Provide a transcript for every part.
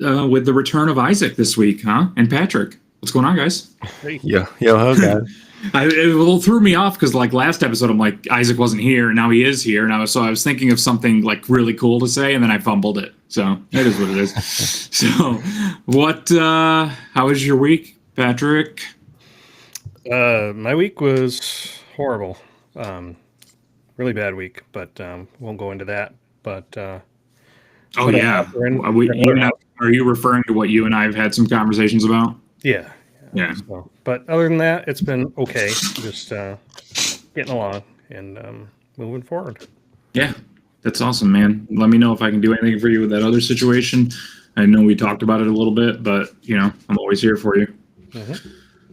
with the return of Isaac this week, huh? And Patrick. What's going on, guys? Yo, ho, guys. It a little threw me off because like last episode, I'm like Isaac wasn't here, and now he is here, and I was thinking of something like really cool to say, and then I fumbled it. So it is what it is. So, how was your week, Patrick? My week was horrible. Really bad week, but won't go into that. But oh yeah, are you referring to what you and I have had some conversations about? Yeah. So, but other than that, it's been okay. Just getting along and moving forward. Yeah, that's awesome, man. Let me know if I can do anything for you with that other situation. I know we talked about it a little bit, but I'm always here for you. Mm-hmm.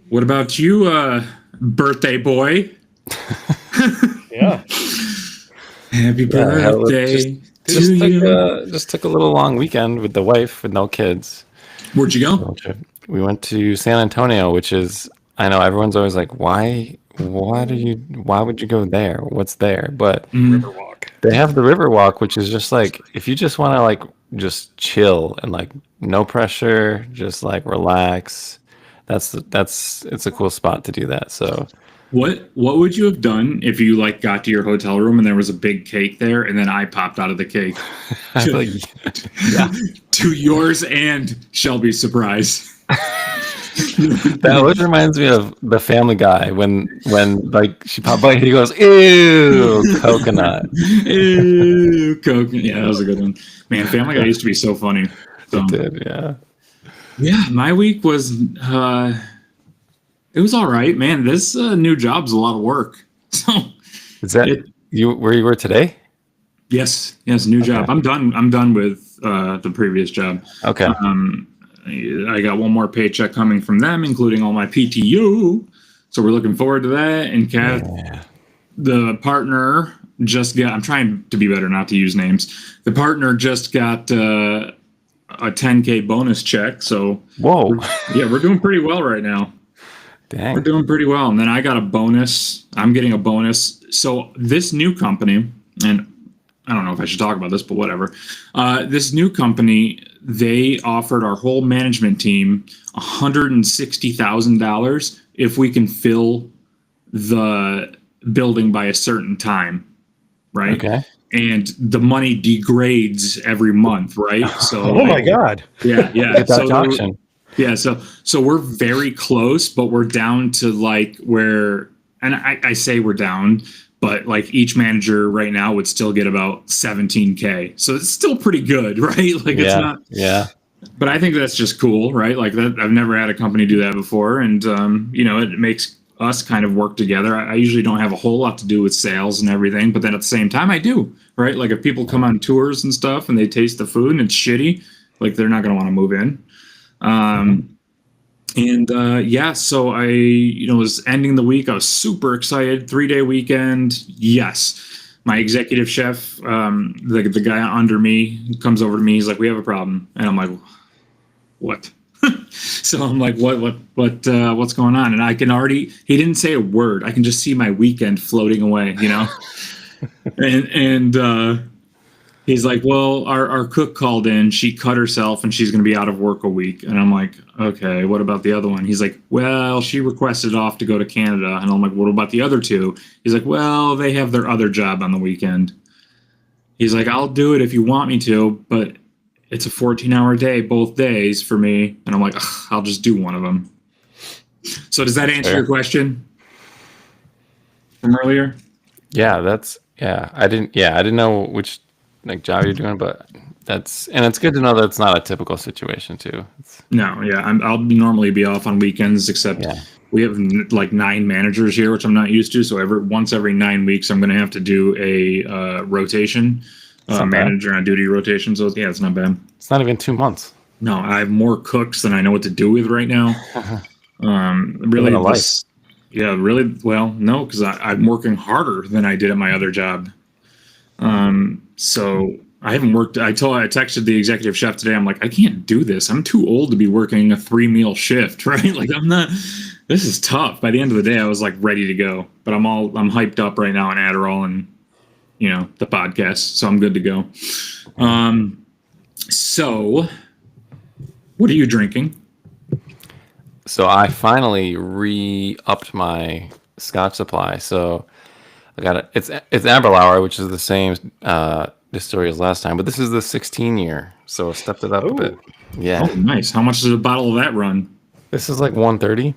What about you, birthday boy? Yeah. Happy birthday to you. Just took a little long weekend with the wife with no kids. Where'd you go? We went to San Antonio, which is, I know everyone's always like, why would you go there? What's there? But Riverwalk. They have the Riverwalk, which is just like, if you just want to like just chill and like no pressure, just like relax. It's a cool spot to do that. So what would you have done if you like got to your hotel room and there was a big cake there and then I popped out of the cake to yours and Shelby's surprise? That always reminds me of the Family Guy when like she popped by, he goes, "Ew, coconut." Ew, coconut. Yeah, that was a good one. Man, Family Guy used to be so funny. So, it did, yeah. Yeah, my week was it was all right, man. This new job's a lot of work. So is that where you were today? Yes, new job. I'm done with the previous job. Okay. I got one more paycheck coming from them, including all my PTO. So we're looking forward to that. And Kat, the partner just got, I'm trying to be better not to use names. The partner just got a $10K bonus check. So whoa. We're doing pretty well right now. Dang. We're doing pretty well. And then I got a bonus. I'm getting a bonus. So this new company, and I don't know if I should talk about this, but whatever. This new company, they offered our whole management team $160,000 if we can fill the building by a certain time, right? Okay. And the money degrades every month, right? So, my God. Yeah. Get that auction. Yeah, so we're very close, but we're down to like where, and I say we're down, but like each manager right now would still get about $17K. So it's still pretty good, right? Like it's not. Yeah. But I think that's just cool, right? Like that, I've never had a company do that before. And, it makes us kind of work together. I usually don't have a whole lot to do with sales and everything, but then at the same time I do, right? Like if people come on tours and stuff and they taste the food and it's shitty, like they're not going to want to move in. So I, was ending the week. I was super excited. 3-day weekend. Yes. My executive chef, the guy under me comes over to me. He's like, "We have a problem." And I'm like, "What?" So I'm like, what's going on? And I can already, he didn't say a word. I can just see my weekend floating away, and he's like, "Well, our cook called in. She cut herself and she's going to be out of work a week." And I'm like, "Okay, what about the other one?" He's like, "Well, she requested off to go to Canada." And I'm like, "What about the other two?" He's like, "Well, they have their other job on the weekend." He's like, "I'll do it if you want me to, but it's a 14-hour day, both days for me." And I'm like, "I'll just do one of them." So does that answer your question from earlier? Yeah, I didn't know which job you're doing, but it's good to know that it's not a typical situation too. I'll normally be off on weekends, except we have like 9 managers here, which I'm not used to. So once every 9 weeks, I'm going to have to do a rotation, manager on duty rotation. So it's not bad. It's not even 2 months. No, I have more cooks than I know what to do with right now. Really, really. Well, no, because I'm working harder than I did at my other job. So I haven't worked. I texted the executive chef today. I'm like, I can't do this. I'm too old to be working a 3-meal shift, right? Like I'm not. This is tough. By the end of the day, I was like ready to go. But I'm hyped up right now on Adderall and the podcast, so I'm good to go. So What are you drinking? So I finally re-upped my Scotch supply. So I got it. It's Aberlour, which is the same distillery as last time, but this is the 16-year, so I stepped it up a bit. Yeah, Oh, nice. How much does a bottle of that run? this is like 130.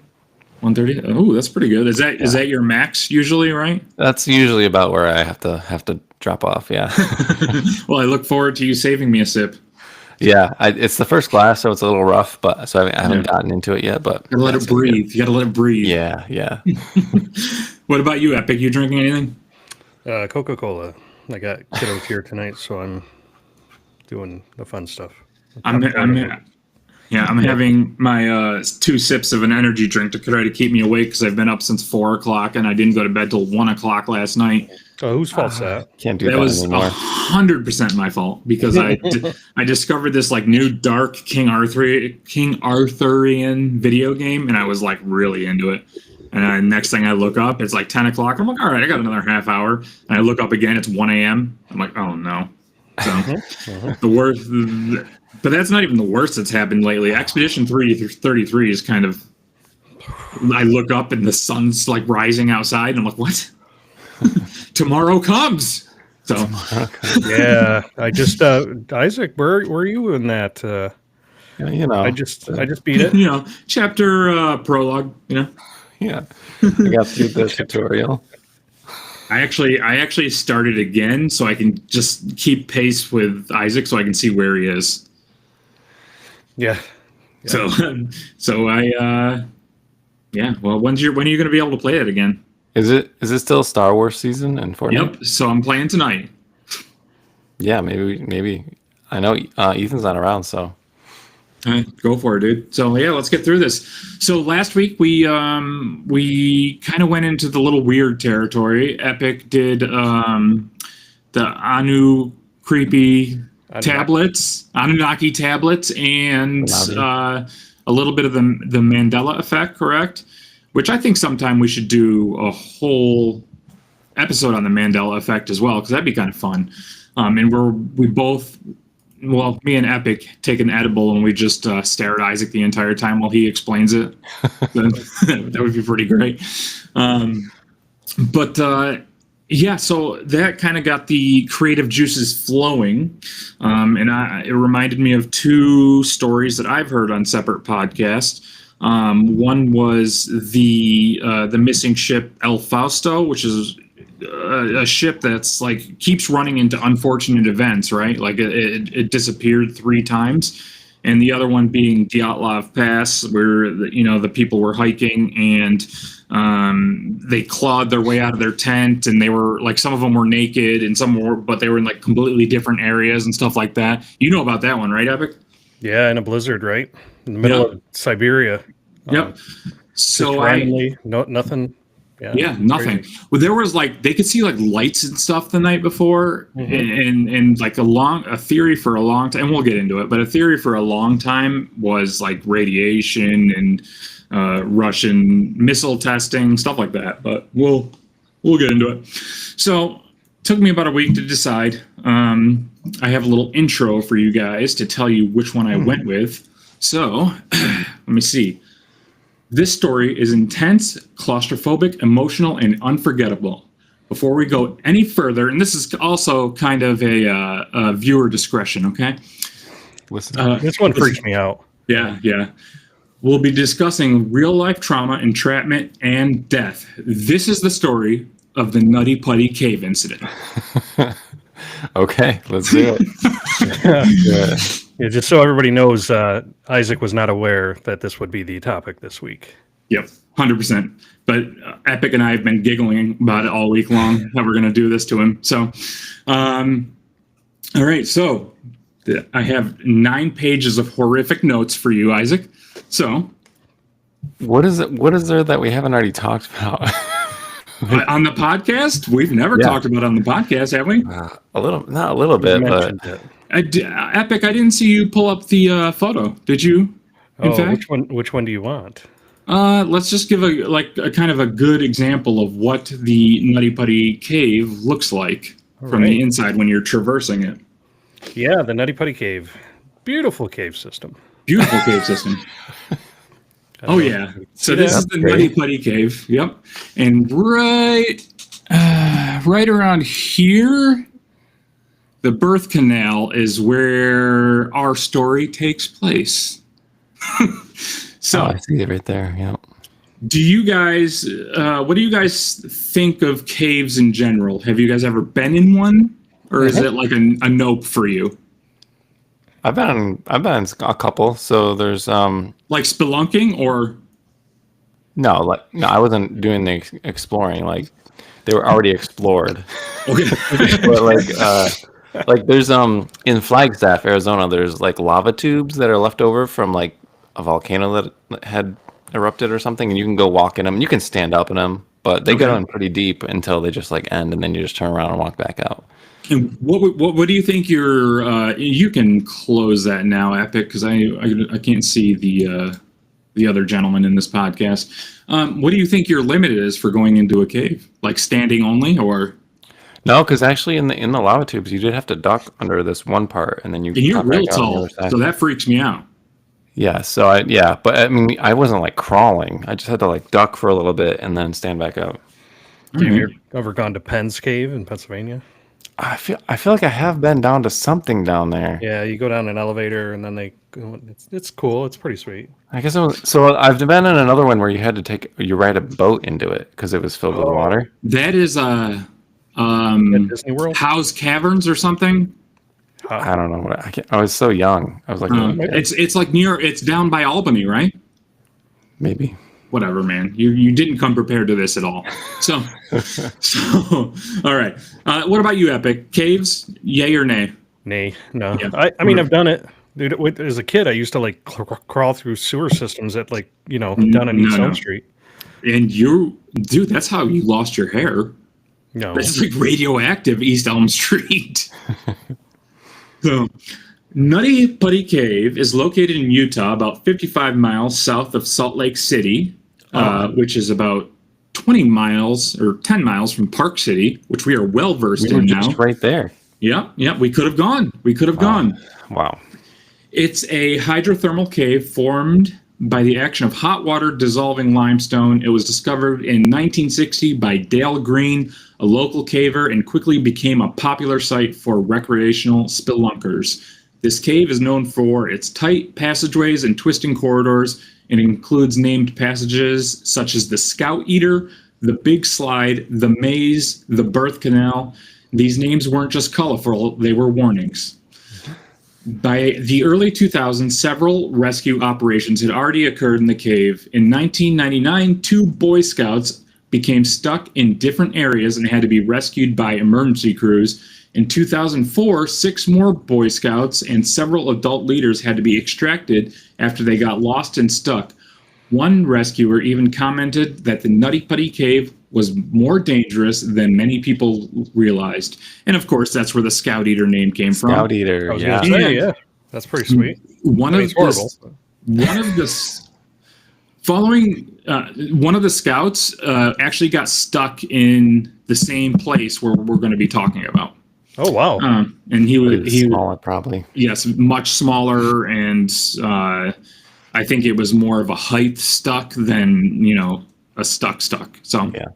130. Oh, that's pretty good. Is that your max usually, right? That's usually about where I have to drop off. Yeah, Well, I look forward to you saving me a sip. yeah. It's the first glass, so it's a little rough, but so I haven't Yeah. gotten into it yet. But Gotta let that's it gonna be breathe. You gotta let it breathe. good. Yeah. What about you, Epic? You drinking anything? Coca-Cola. I got kiddos here tonight, so I'm doing the fun stuff. I'm having my 2 sips of an energy drink to try to keep me awake because I've been up since 4 o'clock and I didn't go to bed till 1 o'clock last night. Oh, whose fault's that? Can't do That that was anymore. 100% my fault because I discovered this like new dark King Arthurian video game and I was like really into it. And next thing I look up, it's like 10 o'clock. I'm like, all right, I got another half hour. And I look up again, it's 1 a.m. I'm like, oh no. So the worst, but that's not even the worst that's happened lately. Expedition 33 is kind of, I look up and the sun's like rising outside and I'm like, what? Tomorrow comes. So Yeah, I just Isaac, where were you in that? You know, I just beat it. chapter prologue, yeah. I got through the tutorial. I actually started again so I can just keep pace with Isaac so I can see where he is. Yeah. So I well, when are you going to be able to play it again? Is it still Star Wars season in Fortnite? Yep. So I'm playing tonight. Yeah, maybe. I know Ethan's not around, so All right, go for it, dude. So yeah, let's get through this. So last week we kind of went into the little weird territory. Epic did the Anunnaki tablets, and a little bit of the Mandela effect, correct? Which I think sometime we should do a whole episode on the Mandela effect as well, because that'd be kind of fun. And we both. Well, me and Epic take an edible and we just stare at Isaac the entire time while he explains it. That would be pretty great. Yeah, so that kind of got the creative juices flowing. And it reminded me of 2 stories that I've heard on separate podcasts. One was the missing ship El Fausto, which is a ship that's like keeps running into unfortunate events, right? Like it disappeared 3 times, and the other one being Dyatlov Pass, where the people were hiking and they clawed their way out of their tent, and they were like, some of them were naked and some were, but they were in like completely different areas and stuff like that. You know about that one, right, Epic? Yeah, in a blizzard, right? In the middle of Siberia. Yep. So randomly, nothing. Yeah, nothing. Crazy. Well, there was like they could see like lights and stuff the night before, and like a theory for a long time. And we'll get into it, but a theory for a long time was like radiation and Russian missile testing, stuff like that. But we'll get into it. So took me about a week to decide. I have a little intro for you guys to tell you which one I went with. So let me see. This story is intense, claustrophobic, emotional, and unforgettable. Before we go any further, and this is also kind of a viewer discretion, okay? listen. This one freaks me out. Yeah. We'll be discussing real-life trauma, entrapment, and death. This is the story of the Nutty Putty Cave incident. Okay, let's do it. Yeah. Yeah, just so everybody knows, Isaac was not aware that this would be the topic this week. Yep, 100%. But Epic and I have been giggling about it all week long how we're going to do this to him. So, all right. So I have 9 pages of horrific notes for you, Isaac. So What is it? What is there that we haven't already talked about? on the podcast, we've never talked about it on the podcast, have we? Not a little bit, but Epic, I didn't see you pull up the photo. Did you? In fact? Which one do you want? Let's just give a kind of a good example of what the Nutty Putty Cave looks like from the inside when you're traversing it. Yeah, the Nutty Putty Cave. Beautiful cave system. Beautiful cave system. Oh yeah. So this is the Nutty Putty Cave. Yep. And right around here, the birth canal is where our story takes place. So I see it right there. Yeah. do you guys, what do you guys think of caves in general? Have you guys ever been in one, or is it like a nope for you? I've been in a couple. So there's Like spelunking, or no, I wasn't doing the exploring. Like they were already explored. okay? But like there's in Flagstaff, Arizona, there's like lava tubes that are left over from like a volcano that had erupted or something, and you can go walk in them. You can stand up in them, but they go in pretty deep until they just like end, and then you just turn around and walk back out. And what do you think you can close that now, Epic, because I can't see the other gentleman in this podcast. What do you think your limit is for going into a cave? Like standing only, or? No, because actually in the lava tubes, you did have to duck under this one part, and then you. And you're pop back real out on the tall, other side. so that freaks me out. Yeah, so but I mean, I wasn't like crawling. I just had to like duck for a little bit and then stand back up. Have you ever gone to Penn's Cave in Pennsylvania? I feel like I have been down to something down there. Yeah, you go down an elevator and then it's cool. It's pretty sweet. I guess so. I've been in another one where you had to ride a boat into it because it was filled with water. That is At Disney World? House Caverns or something. I don't know I was so young. I was like, It's like it's down by Albany, right? maybe. Whatever, man. You didn't come prepared to this at all. So all right. What about you, Epic? Caves, yay or nay? Nay, no. Yeah. I mean, I've done it. Dude, as a kid, I used to like crawl through sewer systems at like, down on East Elm Street. And dude, that's how you lost your hair. No. It's like radioactive East Elm Street. So, Nutty Putty Cave is located in Utah, about 55 miles south of Salt Lake City, which is about 20 miles or 10 miles from Park City, which we are well versed We were in now. just right there. Yeah, we could have gone. gone. Wow. It's a hydrothermal cave formed by the action of hot water dissolving limestone. It was discovered in 1960 by Dale Green, a local caver, and quickly became a popular site for recreational spelunkers. This cave is known for its tight passageways and twisting corridors. It includes named passages such as the Scout Eater, the Big Slide, the Maze, the Birth Canal. These names weren't just colorful, they were warnings. By the early 2000s, several rescue operations had already occurred in the cave. In 1999, 2 Boy Scouts became stuck in different areas and had to be rescued by emergency crews. In 2004, 6 more Boy Scouts and several adult leaders had to be extracted after they got lost and stuck. One rescuer even commented that the Nutty Putty Cave was more dangerous than many people realized. And of course, that's where the Scout Eater name came from. Scout Eater, I was yeah. gonna say, yeah. That's pretty sweet. One of horrible. One of the scouts actually got stuck in the same place where we're going to be talking about. Oh wow! He And he was was smaller, probably. yes, much smaller, and I think it was more of a height stuck than a stuck. So Yeah.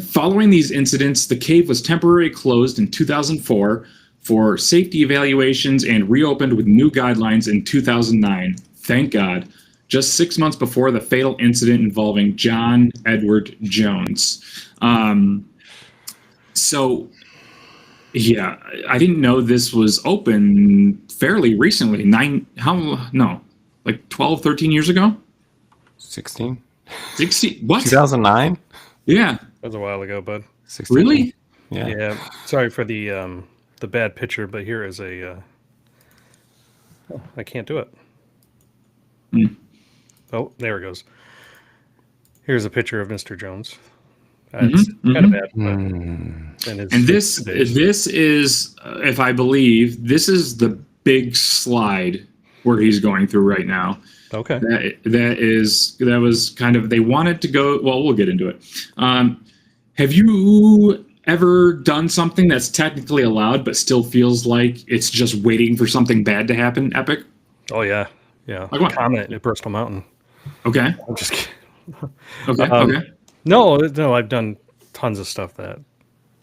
Following these incidents, the cave was temporarily closed in 2004 for safety evaluations and reopened with new guidelines in 2009. Thank God. Just 6 months before the fatal incident involving John Edward Jones. So, yeah, I didn't know this was open fairly recently. 12, 13 years ago? 16? 60? What? 2009? Yeah. That was a while ago, bud. 16. Really? Yeah. Yeah. Sorry for the bad picture, but here is a. I can't do it. Oh, there it goes. Here's a picture of Mr. Jones. It's kind of bad. But, And this is, if I believe, this is the big slide where he's going through right now. Okay. That was kind of, they wanted to go, well, we'll get into it. Have you ever done something that's technically allowed but still feels like it's just waiting for something bad to happen, Epic? Oh yeah, yeah. Like what? Comet at Bristol Mountain. Okay. I'm just kidding. Okay. Um, Okay. No, I've done tons of stuff that.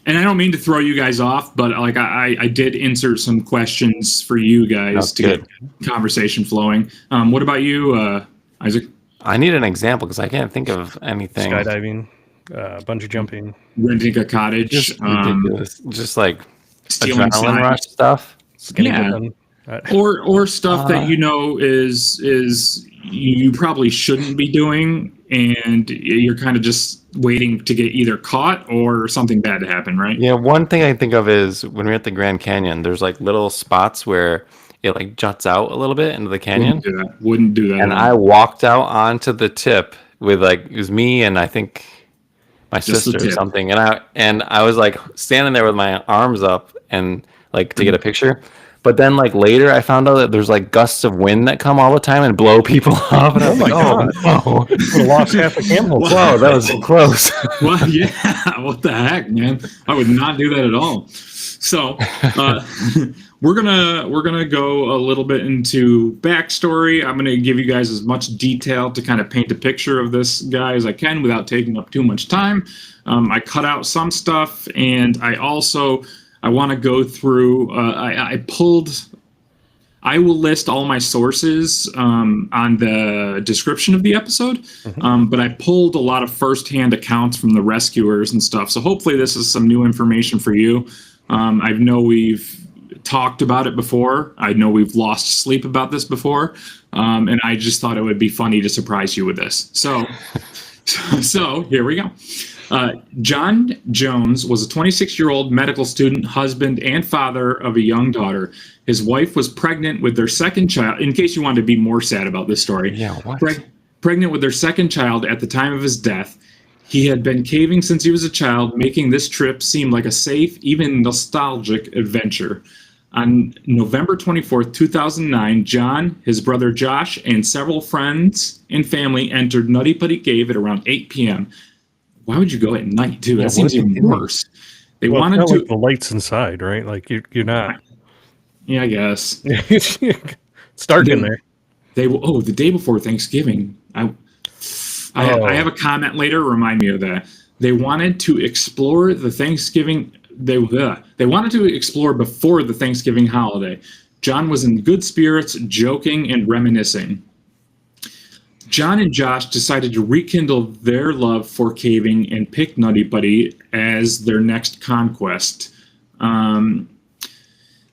And I don't mean to throw you guys off, but like I did insert some questions for you guys That's to good. get conversation flowing. What about you, Isaac? I need an example because I can't think of anything. Skydiving, bungee jumping. Renting a cottage, Just ridiculous. Just like stealing adrenaline signs. rush stuff. Skinny Yeah. dipping. Or stuff that you know is you probably shouldn't be doing, and you're kind of just waiting to get either caught or something bad to happen, right? Yeah, one thing I think of is when we're at the Grand Canyon, there's like little spots where it like juts out a little bit into the canyon. Wouldn't do that. And at I all. walked out onto the tip with like it was me and I think my Just the sister or tip. something. And I was like standing there with my arms up and like to get a picture. But then like later I found out that there's like gusts of wind that come all the time and blow people off. And I was Oh my like, oh, Would have lost half the camel. whoa, that was close. Well, yeah. What the heck, man? I would not do that at all. So we're gonna go a little bit into backstory. I'm gonna give you guys as much detail to kind of paint a picture of this guy as I can without taking up too much time. I cut out some stuff, and I want to go through. I will list all my sources on the description of the episode, but I pulled a lot of firsthand accounts from the rescuers and stuff. So hopefully this is some new information for you. I know we've talked about it before. I know we've lost sleep about this before, and I just thought it would be funny to surprise you with this. So here we go. John Jones was a 26-year-old medical student, husband, and father of a young daughter. His wife was pregnant with their second child. In case you wanted to be more sad about this story, Yeah, what? pregnant with their second child at the time of his death. He had been caving since he was a child, making this trip seem like a safe, even nostalgic adventure. On November 24th, 2009, John, his brother Josh, and several friends and family entered Nutty Putty Cave at around 8 p.m. Why would you go at night, too? Yeah, That seems what are you even doing? worse. They Well, wanted it's to... not like the lights inside, right? Like you're not. Yeah, I guess. It's dark in there. The day before Thanksgiving. I have a comment later. Remind me of that. They wanted to explore the Thanksgiving. They wanted to explore before the Thanksgiving holiday. John was in good spirits, joking and reminiscing. John and Josh decided to rekindle their love for caving and pick Nutty Putty as their next conquest.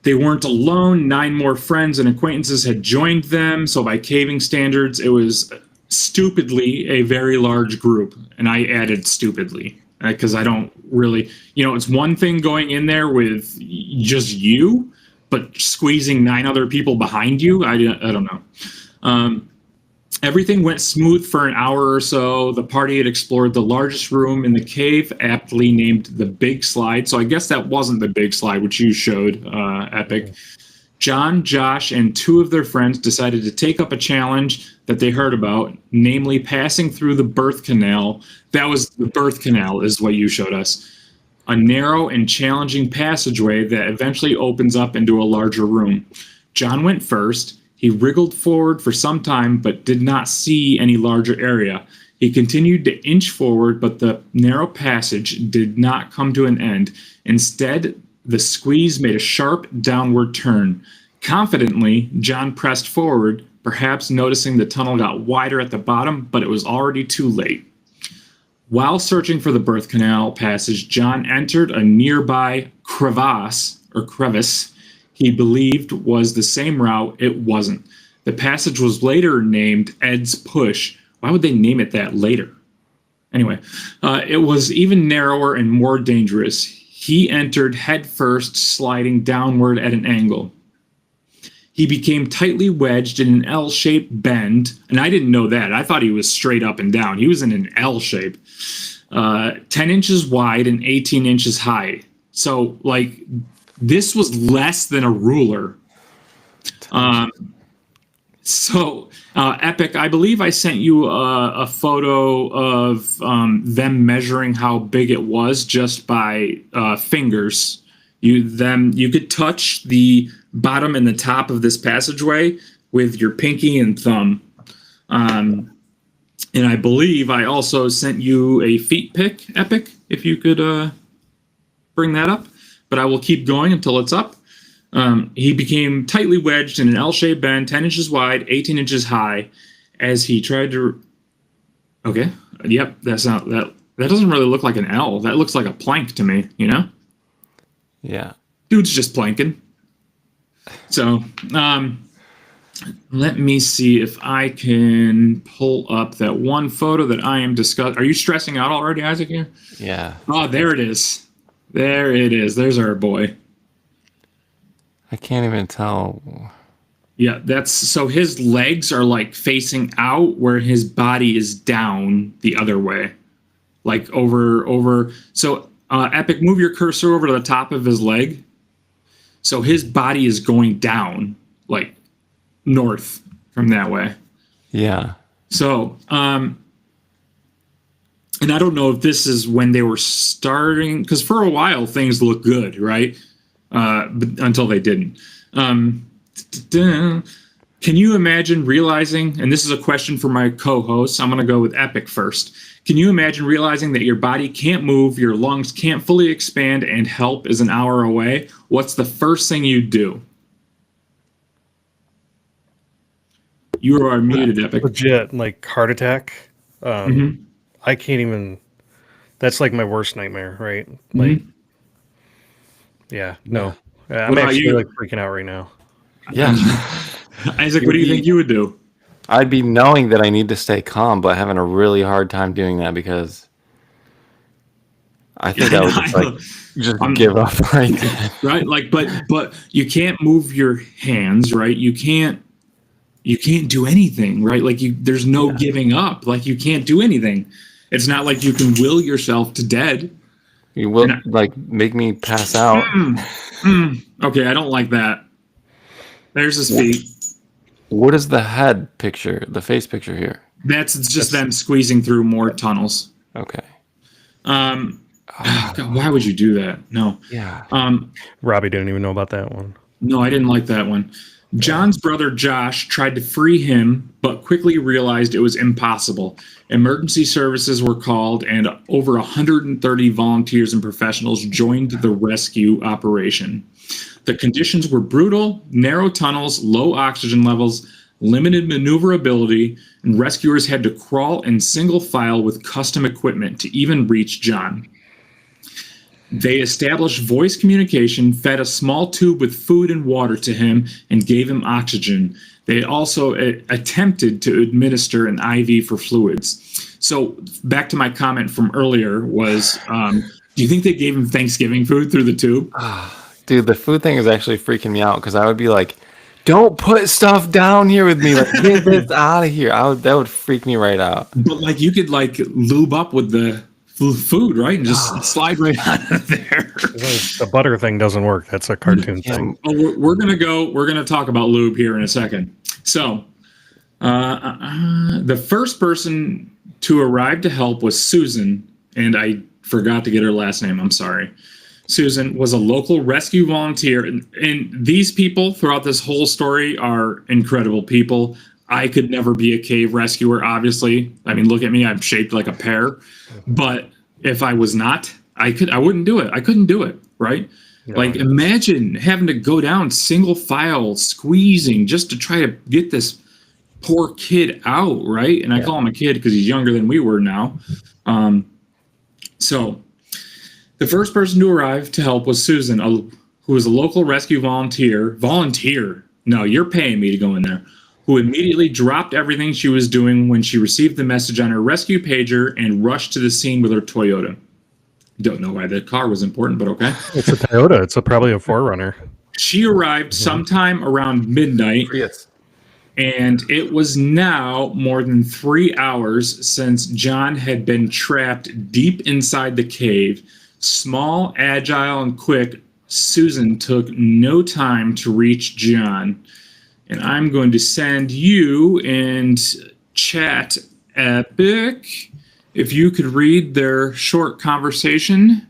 They weren't alone. 9 more friends and acquaintances had joined them. So by caving standards, it was stupidly a very large group. And I added stupidly because I don't really, it's one thing going in there with just you, but squeezing 9 other people behind you, I don't know. Everything went smooth for an hour or so. The party had explored the largest room in the cave, aptly named the Big Slide. So I guess that wasn't the Big Slide, which you showed, Epic. John, Josh, and 2 of their friends decided to take up a challenge that they heard about, namely passing through the birth canal. That was the birth canal, is what you showed us. A narrow and challenging passageway that eventually opens up into a larger room. John went first. He wriggled forward for some time, but did not see any larger area. He continued to inch forward, but the narrow passage did not come to an end. Instead, the squeeze made a sharp downward turn. Confidently, John pressed forward, perhaps noticing the tunnel got wider at the bottom, but it was already too late. While searching for the birth canal passage, John entered a nearby crevasse he believed was the same route. It wasn't. The passage was later named Ed's Push. Why would they name it that later? Anyway, it was even narrower and more dangerous. He entered headfirst, sliding downward at an angle. He became tightly wedged in an L-shaped bend, and I didn't know that. I thought he was straight up and down. He was in an L shape, 10 inches wide and 18 inches high. So, this was less than a ruler. So, Epic, I believe I sent you a photo of them measuring how big it was just by fingers. You could touch the bottom and the top of this passageway with your pinky and thumb. And I believe I also sent you a feet pic, Epic, if you could bring that up. But I will keep going until it's up. He became tightly wedged in an L-shaped bend, 10 inches wide, 18 inches high, as he tried to. Okay, yep, that's not that. That doesn't really look like an L. That looks like a plank to me. You know, Yeah. dude's just planking. So, let me see if I can pull up that one photo that I am discussing. Are you stressing out already, Isaac? Here? Yeah. Oh, there it is. There it is. There's our boy. I can't even tell. Yeah, that's so his legs are like facing out where his body is down the other way. Like over. So Epic, move your cursor over to the top of his leg. So his body is going down, like north from that way. Yeah. So, and I don't know if this is when they were starting, because for a while things looked good, right? But until they didn't. Can you imagine realizing, and this is a question for my co-hosts, I'm going to go with Epic first. Can you imagine realizing that your body can't move, your lungs can't fully expand, and help is an hour away? What's the first thing you do? You are muted, Epic. Legit, like heart attack. I can't even. That's like my worst nightmare, right? Like, yeah, no. I'm What about actually you? like freaking out right now. Yeah. Isaac, what do you think you would do? I'd be knowing that I need to stay calm, but having a really hard time doing that because I think I would just give up right then. Right? Like, but you can't move your hands, right? You can't do anything, right? Like there's no giving up. Like you can't do anything. It's not like you can will yourself to dead. You will like make me pass out. Okay, I don't like that. There's his feet. What is the head picture, the face picture here? That's just them squeezing through more tunnels. Okay. God, why would you do that? No. Yeah. Robbie didn't even know about that one. No, I didn't like that one. John's brother Josh tried to free him, but quickly realized it was impossible. Emergency services were called, and over 130 volunteers and professionals joined the rescue operation. The conditions were brutal: narrow tunnels, low oxygen levels, limited maneuverability, and rescuers had to crawl in single file with custom equipment to even reach John. They established voice communication, fed a small tube with food and water to him, and gave him oxygen. They also attempted to administer an IV for fluids. So back to my comment from earlier was, do you think they gave him Thanksgiving food through the tube? Dude, the food thing is actually freaking me out because I would be like, don't put stuff down here with me. Like, get this out of here. That would freak me right out. But like you could like lube up with the food, right? And just slide right out of there. The butter thing doesn't work. That's a cartoon thing. Oh, we're gonna talk about lube here in a second. So the first person to arrive to help was Susan, and I forgot to get her last name. I'm sorry. Susan was a local rescue volunteer, and these people throughout this whole story are incredible people. I could never be a cave rescuer, obviously. I mean, look at me, I'm shaped like a pear. But if I was not, I wouldn't do it. I couldn't do it, right? No. Like imagine having to go down single file, squeezing just to try to get this poor kid out, right? And I call him a kid because he's younger than we were now. So the first person to arrive to help was Susan, who was a local rescue volunteer. Volunteer? No, you're paying me to go in there. Who immediately dropped everything she was doing when she received the message on her rescue pager and rushed to the scene with her Toyota. Don't know why the car was important, but okay. It's a Toyota. It's probably a 4Runner. She arrived sometime around midnight. Yes. And it was now more than 3 hours since John had been trapped deep inside the cave. Small, agile, and quick, Susan took no time to reach John. And I'm going to send you and Chat Epic, if you could read their short conversation.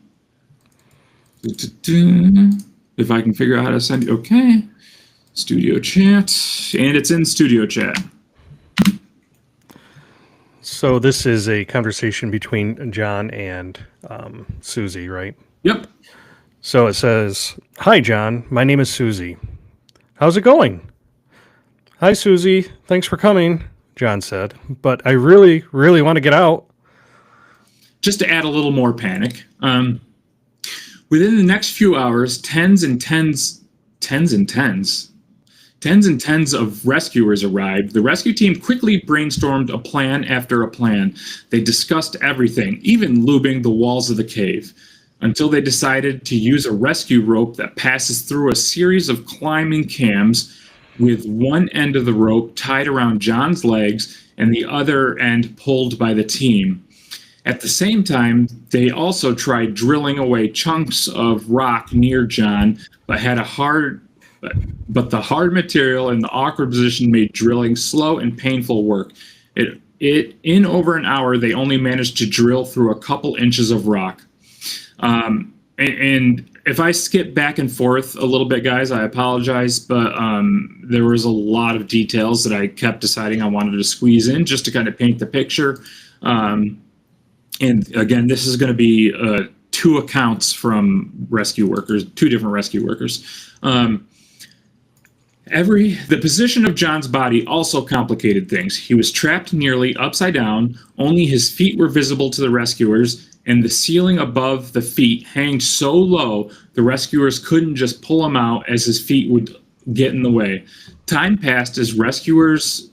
If I can figure out how to send you. Okay. Studio Chat. And it's in Studio Chat. So this is a conversation between John and Susie, right? Yep. So it says, "Hi, John. My name is Susie. How's it going?" "Hi, Susie. Thanks for coming," John said. "But I really, really want to get out." Just to add a little more panic, within the next few hours, tens and tens of rescuers arrived. The rescue team quickly brainstormed a plan after a plan. They discussed everything, even lubing the walls of the cave, until they decided to use a rescue rope that passes through a series of climbing cams, with one end of the rope tied around John's legs and the other end pulled by the team. At the same time, they also tried drilling away chunks of rock near John, but the hard material and the awkward position made drilling slow and painful work. In over an hour, they only managed to drill through a couple inches of rock. And if I skip back and forth a little bit, guys, I apologize, but there was a lot of details that I kept deciding I wanted to squeeze in just to kind of paint the picture. And again, this is going to be two accounts from rescue workers, two different rescue workers. The position of John's body also complicated things. He was trapped nearly upside down. Only his feet were visible to the rescuers, and the ceiling above the feet hanged so low the rescuers couldn't just pull him out, as his feet would get in the way. Time passed as rescuers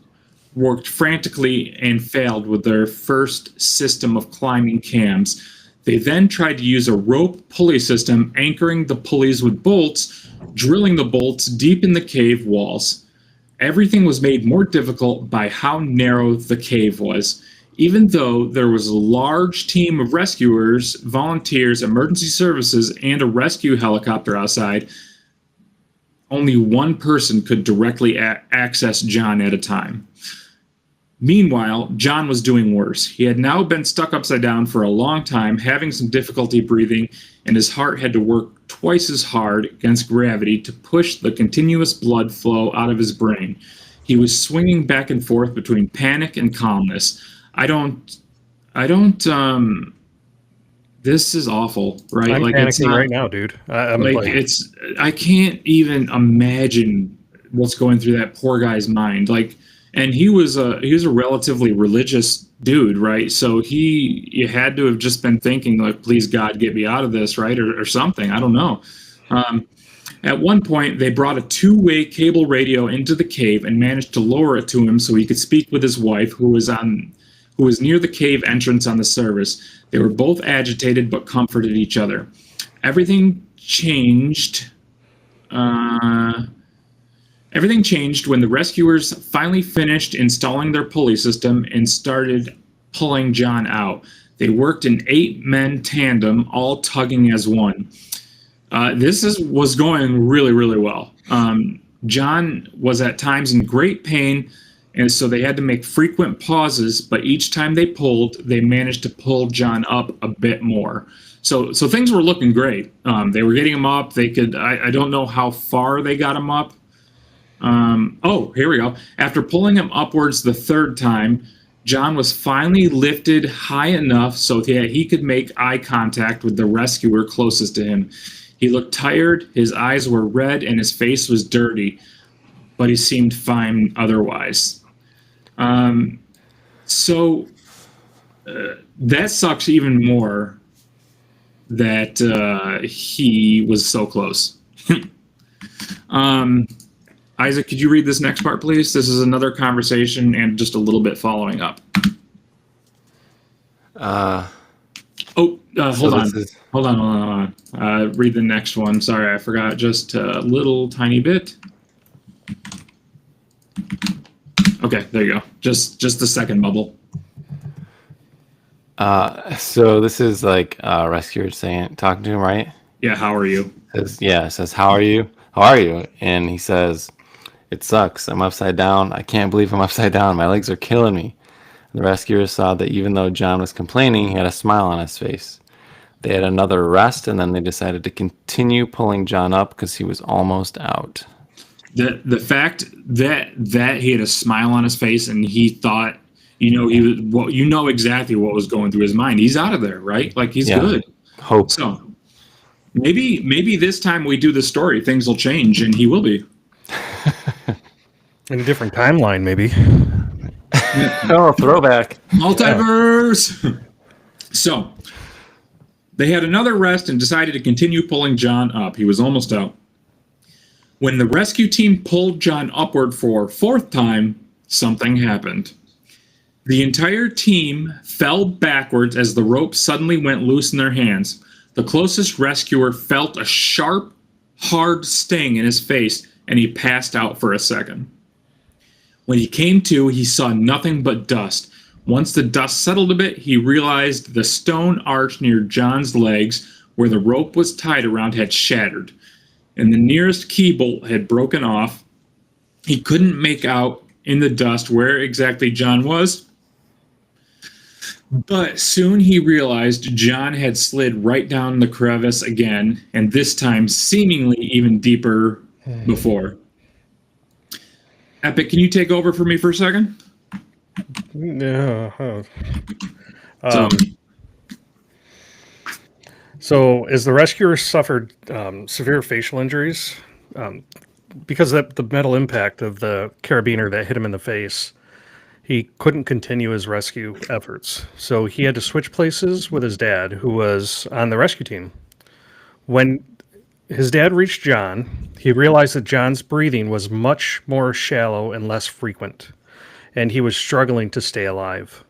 worked frantically and failed with their first system of climbing cams. They then tried to use a rope pulley system, anchoring the pulleys with bolts, drilling the bolts deep in the cave walls. Everything was made more difficult by how narrow the cave was. Even though there was a large team of rescuers, volunteers, emergency services, and a rescue helicopter outside, only one person could directly access John at a time. Meanwhile, John was doing worse. He had now been stuck upside down for a long time, having some difficulty breathing, and his heart had to work twice as hard against gravity to push the continuous blood flow out of his brain. He was swinging back and forth between panic and calmness. This is awful, right? I'm like panicking right now, dude. I can't even imagine what's going through that poor guy's mind. And he was a relatively religious dude, right? So you had to have just been thinking, like, please God, get me out of this, right? Or something. I don't know. At one point, they brought a two-way cable radio into the cave and managed to lower it to him so he could speak with his wife, who was near the cave entrance on the service. They were both agitated but comforted each other. Everything changed. Everything changed when the rescuers finally finished installing their pulley system and started pulling John out. They worked in 8-man tandem, all tugging as one. This was going really, really well. John was at times in great pain, and so they had to make frequent pauses, but each time they pulled, they managed to pull John up a bit more. So things were looking great. They were getting him up. I don't know how far they got him up. Here we go. After pulling him upwards the third time, John was finally lifted high enough so that he could make eye contact with the rescuer closest to him. He looked tired, his eyes were red, and his face was dirty, but he seemed fine otherwise. That sucks even more that he was so close. Isaac, could you read this next part, please? This is another conversation and just a little bit following up. Hold on. Read the next one. Sorry, I forgot just a little tiny bit. Okay, there you go. Just the second bubble. So this is like rescuer talking to him, right? Yeah, how are you? It says, how are you? How are you? And he says, It sucks. I'm upside down. I can't believe I'm upside down. My legs are killing me. The rescuers saw that even though John was complaining, he had a smile on his face. They had another rest, and then they decided to continue pulling John up because he was almost out. The fact that he had a smile on his face and he thought, he was, well, exactly what was going through his mind. He's out of there, right? Like, he's good. Hope. So maybe this time we do the story, things will change and he will be. In a different timeline, maybe. Oh, throwback. Multiverse. So they had another rest and decided to continue pulling John up. He was almost out. When the rescue team pulled John upward for a fourth time, something happened. The entire team fell backwards as the rope suddenly went loose in their hands. The closest rescuer felt a sharp, hard sting in his face, and he passed out for a second. When he came to, he saw nothing but dust. Once the dust settled a bit, he realized the stone arch near John's legs, where the rope was tied around, had shattered, and the nearest key bolt had broken off. He couldn't make out in the dust where exactly John was, but soon he realized John had slid right down the crevice again, and this time seemingly even deeper before. Epic, can you take over for me for a second? Yeah. So as the rescuer suffered severe facial injuries because of the metal impact of the carabiner that hit him in the face, he couldn't continue his rescue efforts. So he had to switch places with his dad, who was on the rescue team. When his dad reached John, he realized that John's breathing was much more shallow and less frequent, and he was struggling to stay alive.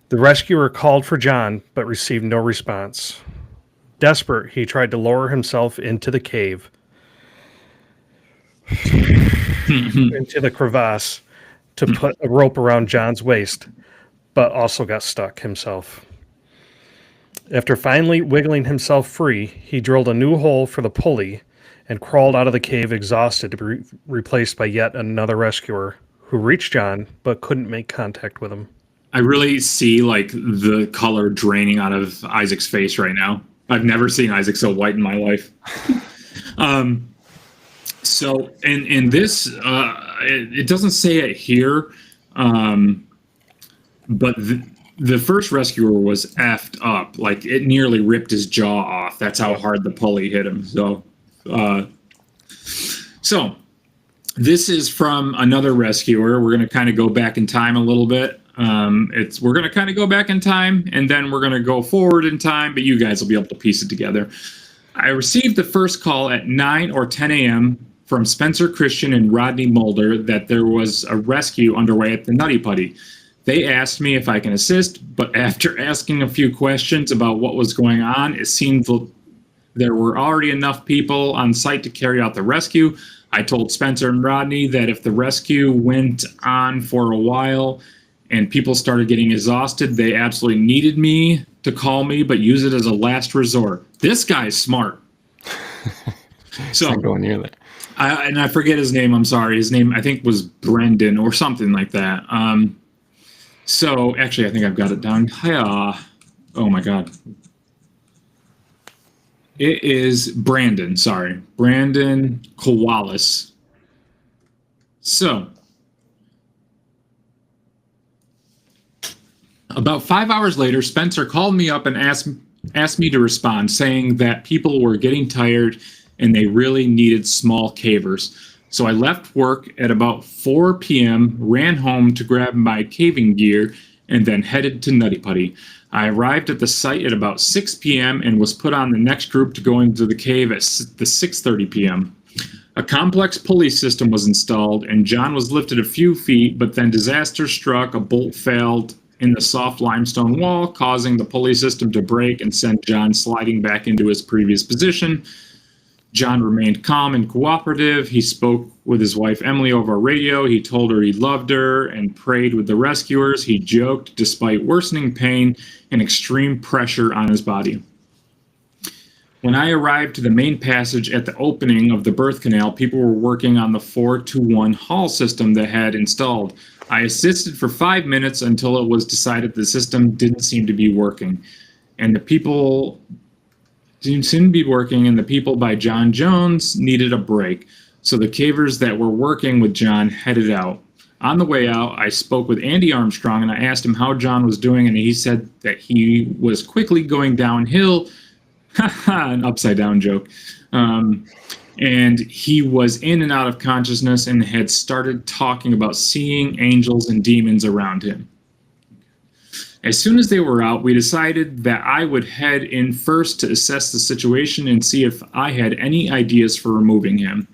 The rescuer called for John, but received no response. Desperate, he tried to lower himself into the cave, into the crevasse, to put a rope around John's waist, but also got stuck himself. After finally wiggling himself free, he drilled a new hole for the pulley and crawled out of the cave exhausted, to be replaced by yet another rescuer who reached John but couldn't make contact with him. I really see like the color draining out of Isaac's face right now. I've never seen Isaac so white in my life. So in this, it doesn't say it here, but the first rescuer was effed up. Like, it nearly ripped his jaw off. That's how hard the pulley hit him. So this is from another rescuer. We're going to kind of go back in time a little bit. We're going to kind of go back in time, and then we're going to go forward in time, but you guys will be able to piece it together. I received the first call at 9 or 10 a.m. from Spencer Christian and Rodney Mulder that there was a rescue underway at the Nutty Putty. They asked me if I can assist, but after asking a few questions about what was going on, it seemed there were already enough people on site to carry out the rescue. I told Spencer and Rodney that if the rescue went on for a while and people started getting exhausted, they absolutely needed me to call me, but use it as a last resort. This guy's smart. So I'm going near that. I forget his name. I'm sorry. His name, I think, was Brendan or something like that. So actually, I think I've got it down. Oh my God. It is Brandon. Sorry. Brandon Kowalis. So about 5 hours later, Spencer called me up and asked me to respond, saying that people were getting tired and they really needed small cavers. So I left work at about 4 p.m., ran home to grab my caving gear, and then headed to Nutty Putty. I arrived at the site at about 6 p.m. and was put on the next group to go into the cave at the 6:30 p.m. A complex pulley system was installed, and John was lifted a few feet, but then disaster struck. A bolt failed in the soft limestone wall, causing the pulley system to break and send John sliding back into his previous position. John remained calm and cooperative. He spoke with his wife Emily over radio. He told her he loved her and prayed with the rescuers. He joked despite worsening pain and extreme pressure on his body. When I arrived to the main passage at the opening of the birth canal, people were working on the 4-to-1 hall system that had installed. I assisted for 5 minutes until it was decided the system didn't seem to be working. And the people didn't seem to be working, and the people by John Jones needed a break. So the cavers that were working with John headed out. On the way out, I spoke with Andy Armstrong, and I asked him how John was doing, and he said that he was quickly going downhill. An upside down joke. And he was in and out of consciousness and had started talking about seeing angels and demons around him. As soon as they were out, we decided that I would head in first to assess the situation and see if I had any ideas for removing him.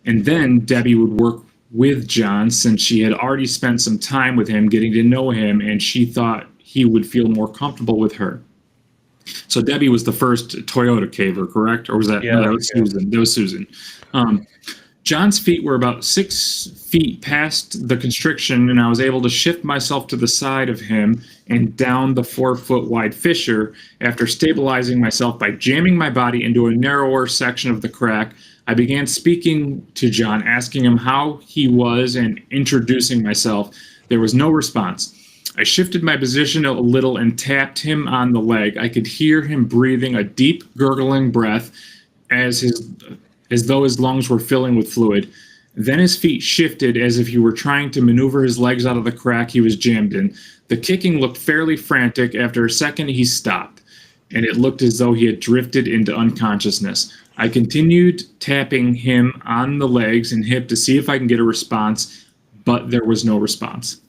And then Debbie would work with John, since she had already spent some time with him, getting to know him, and she thought he would feel more comfortable with her. So Debbie was the first Toyota caver, correct? Or was that? Yeah, No, that was Susan. That was Susan. John's feet were about 6 feet past the constriction, and I was able to shift myself to the side of him and down the 4-foot wide fissure. After stabilizing myself by jamming my body into a narrower section of the crack, I began speaking to John, asking him how he was and introducing myself. There was no response. I shifted my position a little and tapped him on the leg. I could hear him breathing a deep, gurgling breath as though his lungs were filling with fluid. Then his feet shifted as if he were trying to maneuver his legs out of the crack he was jammed in. The kicking looked fairly frantic. After a second, he stopped, and it looked as though he had drifted into unconsciousness. I continued tapping him on the legs and hip to see if I can get a response, but there was no response.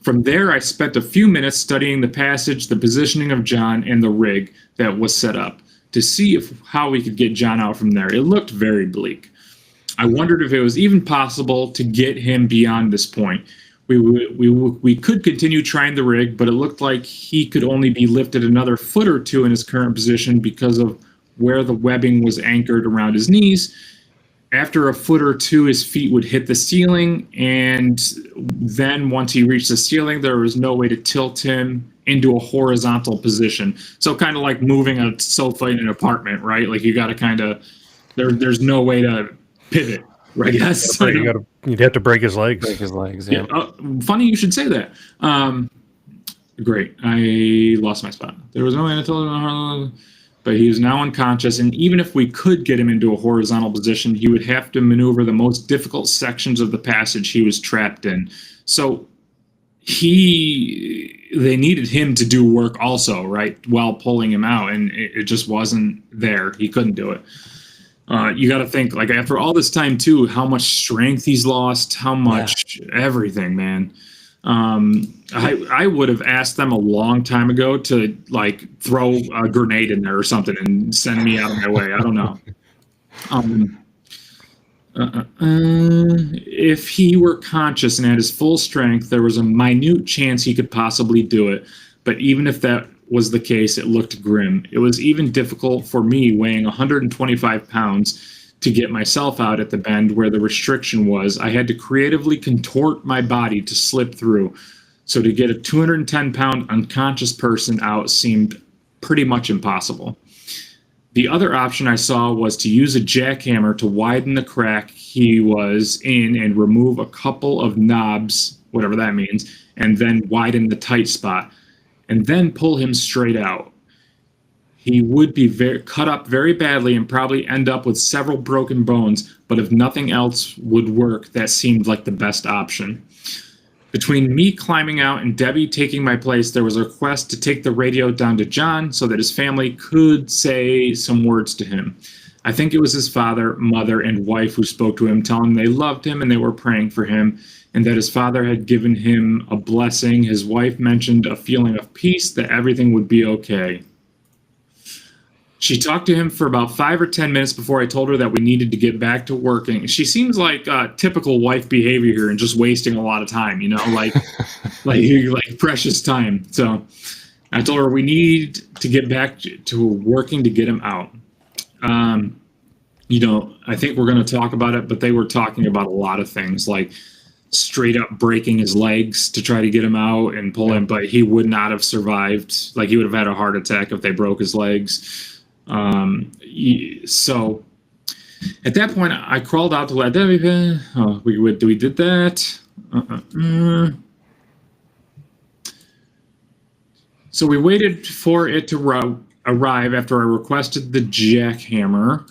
From there, I spent a few minutes studying the passage, the positioning of John, and the rig that was set up to see how we could get John out from there. It looked very bleak. I wondered if it was even possible to get him beyond this point. We could continue trying the rig, but it looked like he could only be lifted another foot or two in his current position because of where the webbing was anchored around his knees. After a foot or two, his feet would hit the ceiling, and then once he reached the ceiling, there was no way to tilt him into a horizontal position. So kind of like moving a sofa in an apartment, right? Like you got to kind of, there's no way to pivot, right? Yes. You'd have to break his legs. Break his legs, yeah. Funny you should say that. Great. I lost my spot. There was no way to tell him, but he was now unconscious, and even if we could get him into a horizontal position, he would have to maneuver the most difficult sections of the passage he was trapped in. So they needed him to do work also, right, while pulling him out, and it just wasn't there. He couldn't do it. You got to think, like, after all this time too, how much strength he's lost, how much everything, man. I would have asked them a long time ago to like throw a grenade in there or something and send me out of my way. I don't know. If he were conscious and at his full strength, there was a minute chance he could possibly do it. But even if that was the case, it looked grim. It was even difficult for me, weighing 125 pounds, to get myself out at the bend where the restriction was. I had to creatively contort my body to slip through. So to get a 210-pound unconscious person out seemed pretty much impossible. The other option I saw was to use a jackhammer to widen the crack he was in and remove a couple of knobs, whatever that means, and then widen the tight spot, and then pull him straight out. He would be cut up very badly and probably end up with several broken bones, but if nothing else would work, that seemed like the best option. Between me climbing out and Debbie taking my place, there was a request to take the radio down to John so that his family could say some words to him. I think it was his father, mother, and wife who spoke to him, telling him they loved him and they were praying for him, and that his father had given him a blessing. His wife mentioned a feeling of peace, that everything would be okay. She talked to him for about 5 or 10 minutes before I told her that we needed to get back to working. She seems like typical wife behavior here and just wasting a lot of time, you know, like precious time. So I told her we need to get back to working to get him out. You know, I think we're going to talk about it, but they were talking about a lot of things, like straight up breaking his legs to try to get him out and pull him, but he would not have survived. Like he would have had a heart attack if they broke his legs. So at that point, I crawled out to let them. Oh, we did that. So we waited for it to arrive after I requested the jackhammer,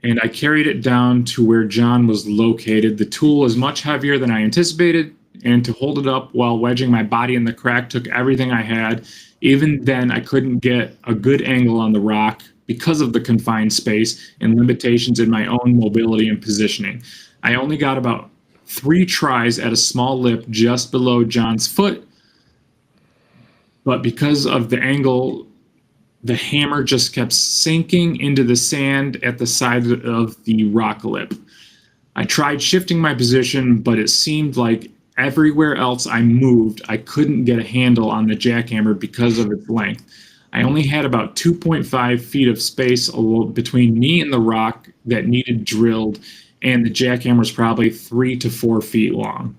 and I carried it down to where John was located. The tool is much heavier than I anticipated, and to hold it up while wedging my body in the crack took everything I had. Even then, I couldn't get a good angle on the rock because of the confined space and limitations in my own mobility and positioning. I only got about 3 tries at a small lip just below John's foot, but because of the angle, the hammer just kept sinking into the sand at the side of the rock lip. I tried shifting my position, but it seemed like everywhere else I moved, I couldn't get a handle on the jackhammer because of its length. I only had about 2.5 feet of space between me and the rock that needed drilled, and the jackhammer was probably 3 to 4 feet long.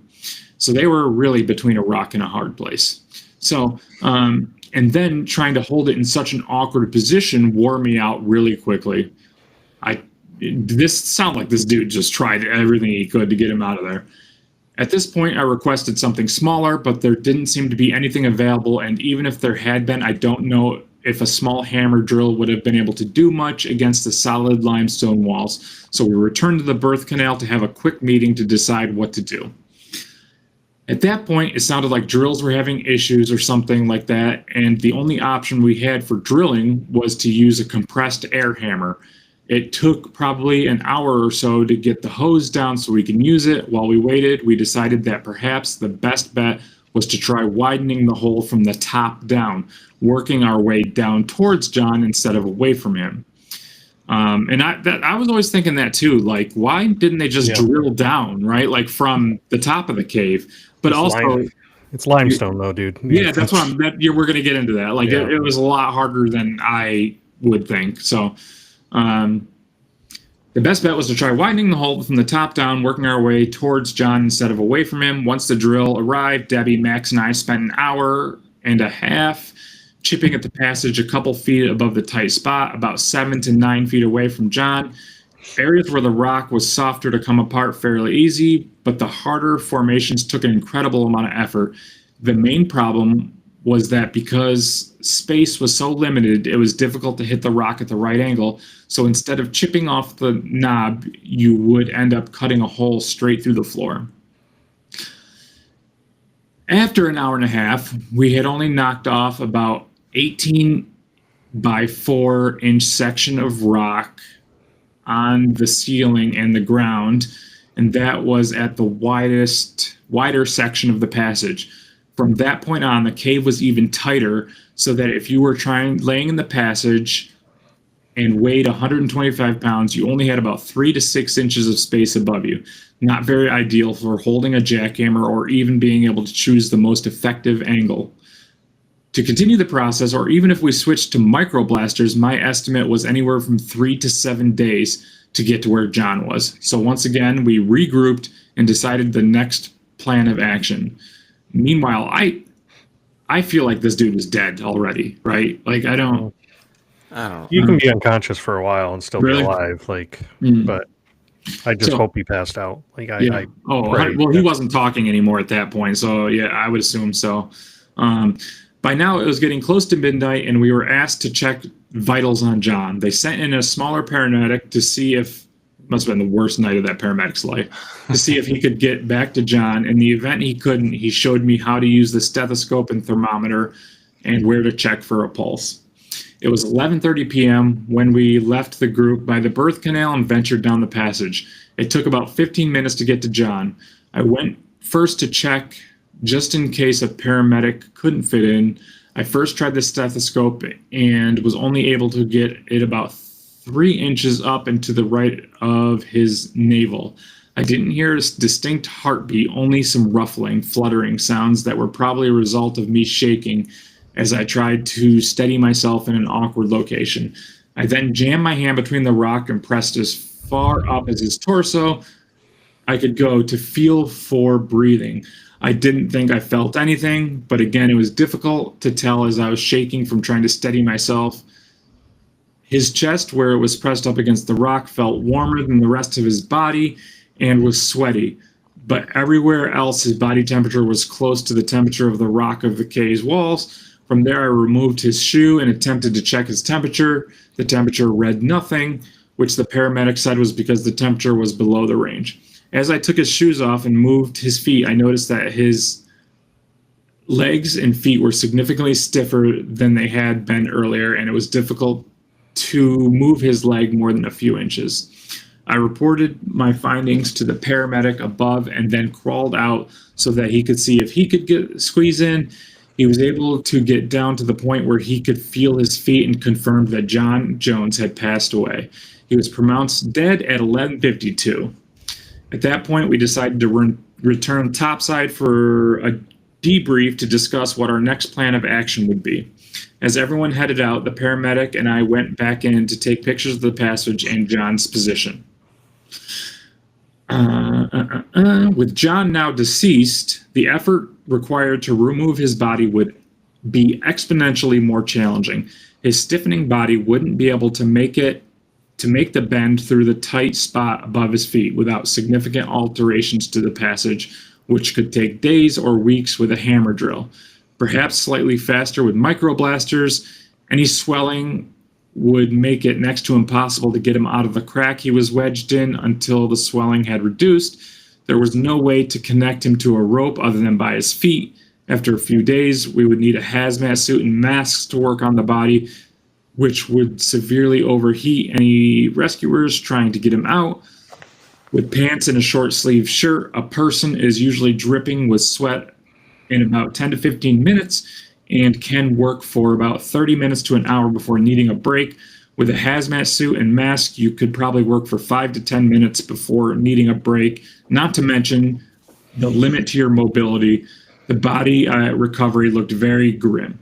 So they were really between a rock and a hard place. So, and then trying to hold it in such an awkward position wore me out really quickly. This sounded like this dude just tried everything he could to get him out of there. At this point, I requested something smaller, but there didn't seem to be anything available, and even if there had been, I don't know if a small hammer drill would have been able to do much against the solid limestone walls. So we returned to the birth canal to have a quick meeting to decide what to do. At that point, it sounded like drills were having issues or something like that, and the only option we had for drilling was to use a compressed air hammer. It took probably an hour or so to get the hose down so we can use it. While we waited, we decided that perhaps the best bet was to try widening the hole from the top down, working our way down towards John instead of away from him. And I was always thinking that too, like, why didn't they just drill down, right? Like from the top of the cave, but it's limestone though, dude. Yeah, that's what we're going to get into that. Like it was a lot harder than I would think. So, the best bet was to try widening the hole from the top down, working our way towards John instead of away from him. Once the drill arrived, Debbie, Max, and I spent an hour and a half chipping at the passage a couple feet above the tight spot, about 7 to 9 feet away from John. Areas where the rock was softer to come apart fairly easy, but the harder formations took an incredible amount of effort. The main problem was that because space was so limited, it was difficult to hit the rock at the right angle. So instead of chipping off the knob, you would end up cutting a hole straight through the floor. After an hour and a half, we had only knocked off about 18 by 4 inch section of rock on the ceiling and the ground, and that was at the wider section of the passage. From that point on, the cave was even tighter, so that if you were laying in the passage and weighed 125 pounds, you only had about 3 to 6 inches of space above you. Not very ideal for holding a jackhammer or even being able to choose the most effective angle. To continue the process, or even if we switched to microblasters, my estimate was anywhere from 3 to 7 days to get to where John was. So once again, we regrouped and decided the next plan of action. Meanwhile, I feel like this dude is dead already, right? Like I don't. You can be unconscious for a while and still be alive, but I just hope he passed out. Like I he wasn't talking anymore at that point, so yeah, I would assume so. By now, it was getting close to midnight, and we were asked to check vitals on John. They sent in a smaller paramedic to see if, must have been the worst night of that paramedic's life, to see if he could get back to John. In the event he couldn't, he showed me how to use the stethoscope and thermometer and where to check for a pulse. It was 11:30 p.m. when we left the group by the birth canal and ventured down the passage. It took about 15 minutes to get to John. I went first to check just in case a paramedic couldn't fit in. I first tried the stethoscope and was only able to get it about 3 inches up and to the right of his navel. I didn't hear a distinct heartbeat, only some ruffling, fluttering sounds that were probably a result of me shaking as I tried to steady myself in an awkward location. I then jammed my hand between the rock and pressed as far up as his torso I could go to feel for breathing. I didn't think I felt anything, but again, it was difficult to tell as I was shaking from trying to steady myself. His chest, where it was pressed up against the rock, felt warmer than the rest of his body and was sweaty. But everywhere else, his body temperature was close to the temperature of the rock of the cave's walls. From there, I removed his shoe and attempted to check his temperature. The temperature read nothing, which the paramedic said was because the temperature was below the range. As I took his shoes off and moved his feet, I noticed that his legs and feet were significantly stiffer than they had been earlier, and it was difficult to move his leg more than a few inches. I reported my findings to the paramedic above and then crawled out so that he could see if he could squeeze in. He was able to get down to the point where he could feel his feet and confirmed that John Jones had passed away. He was pronounced dead at 11:52. At that point, we decided to return topside for a debrief to discuss what our next plan of action would be. As everyone headed out, the paramedic and I went back in to take pictures of the passage and John's position. With John now deceased, the effort required to remove his body would be exponentially more challenging. His stiffening body wouldn't be able to make the bend through the tight spot above his feet without significant alterations to the passage, which could take days or weeks with a hammer drill. Perhaps slightly faster with microblasters. Any swelling would make it next to impossible to get him out of the crack he was wedged in until the swelling had reduced. There was no way to connect him to a rope other than by his feet. After a few days, we would need a hazmat suit and masks to work on the body, which would severely overheat any rescuers trying to get him out. With pants and a short-sleeved shirt, a person is usually dripping with sweat in about 10 to 15 minutes and can work for about 30 minutes to an hour before needing a break. With a hazmat suit and mask, you could probably work for 5 to 10 minutes before needing a break, not to mention the limit to your mobility. The body recovery looked very grim.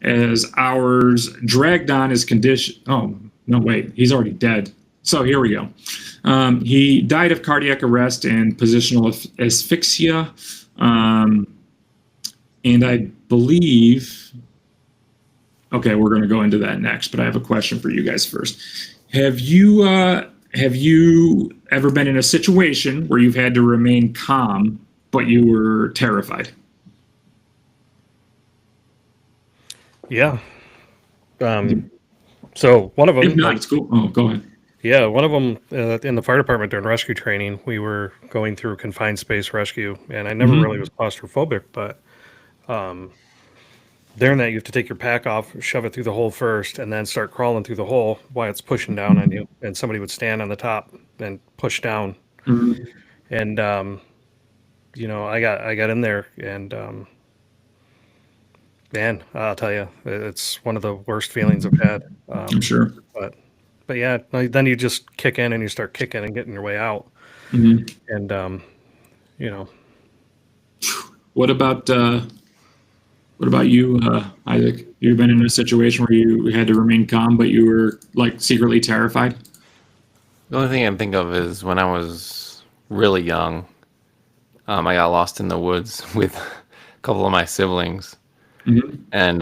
As hours dragged on, his condition... Oh, no, wait, he's already dead. So here we go. He died of cardiac arrest and positional asphyxia. And I believe, okay, we're going to go into that next, but I have a question for you guys first. Have you ever been in a situation where you've had to remain calm, but you were terrified? Yeah. So one of them, If not, it's cool. Oh, go ahead. yeah, one of them in the fire department during rescue training, we were going through confined space rescue, and I never really was claustrophobic, but during that you have to take your pack off, shove it through the hole first, and then start crawling through the hole while it's pushing down on you, and somebody would stand on the top and push down. And you know, I got in there, and man, I'll tell you, it's one of the worst feelings I've had. I'm sure. But yeah, then you just kick in and you start kicking and getting your way out. Mm-hmm. And you know, What about you, Isaac? You've been in a situation where you had to remain calm, but you were like secretly terrified? The only thing I can think of is when I was really young, I got lost in the woods with a couple of my siblings, and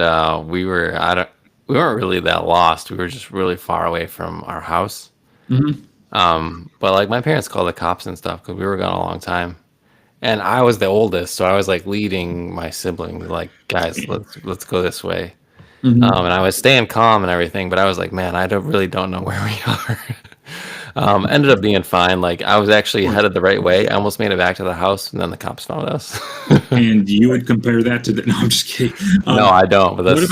we weren't really that lost. We were just really far away from our house. But like my parents called the cops and stuff because we were gone a long time. And I was the oldest, so I was like leading my siblings, like, guys, let's go this way. And I was staying calm and everything, but I was like, man, really don't know where we are. Ended up being fine. Like I was actually headed the right way. I almost made it back to the house, and then the cops found us. And you would compare that to the... No, I'm just kidding. No, I don't. But that's,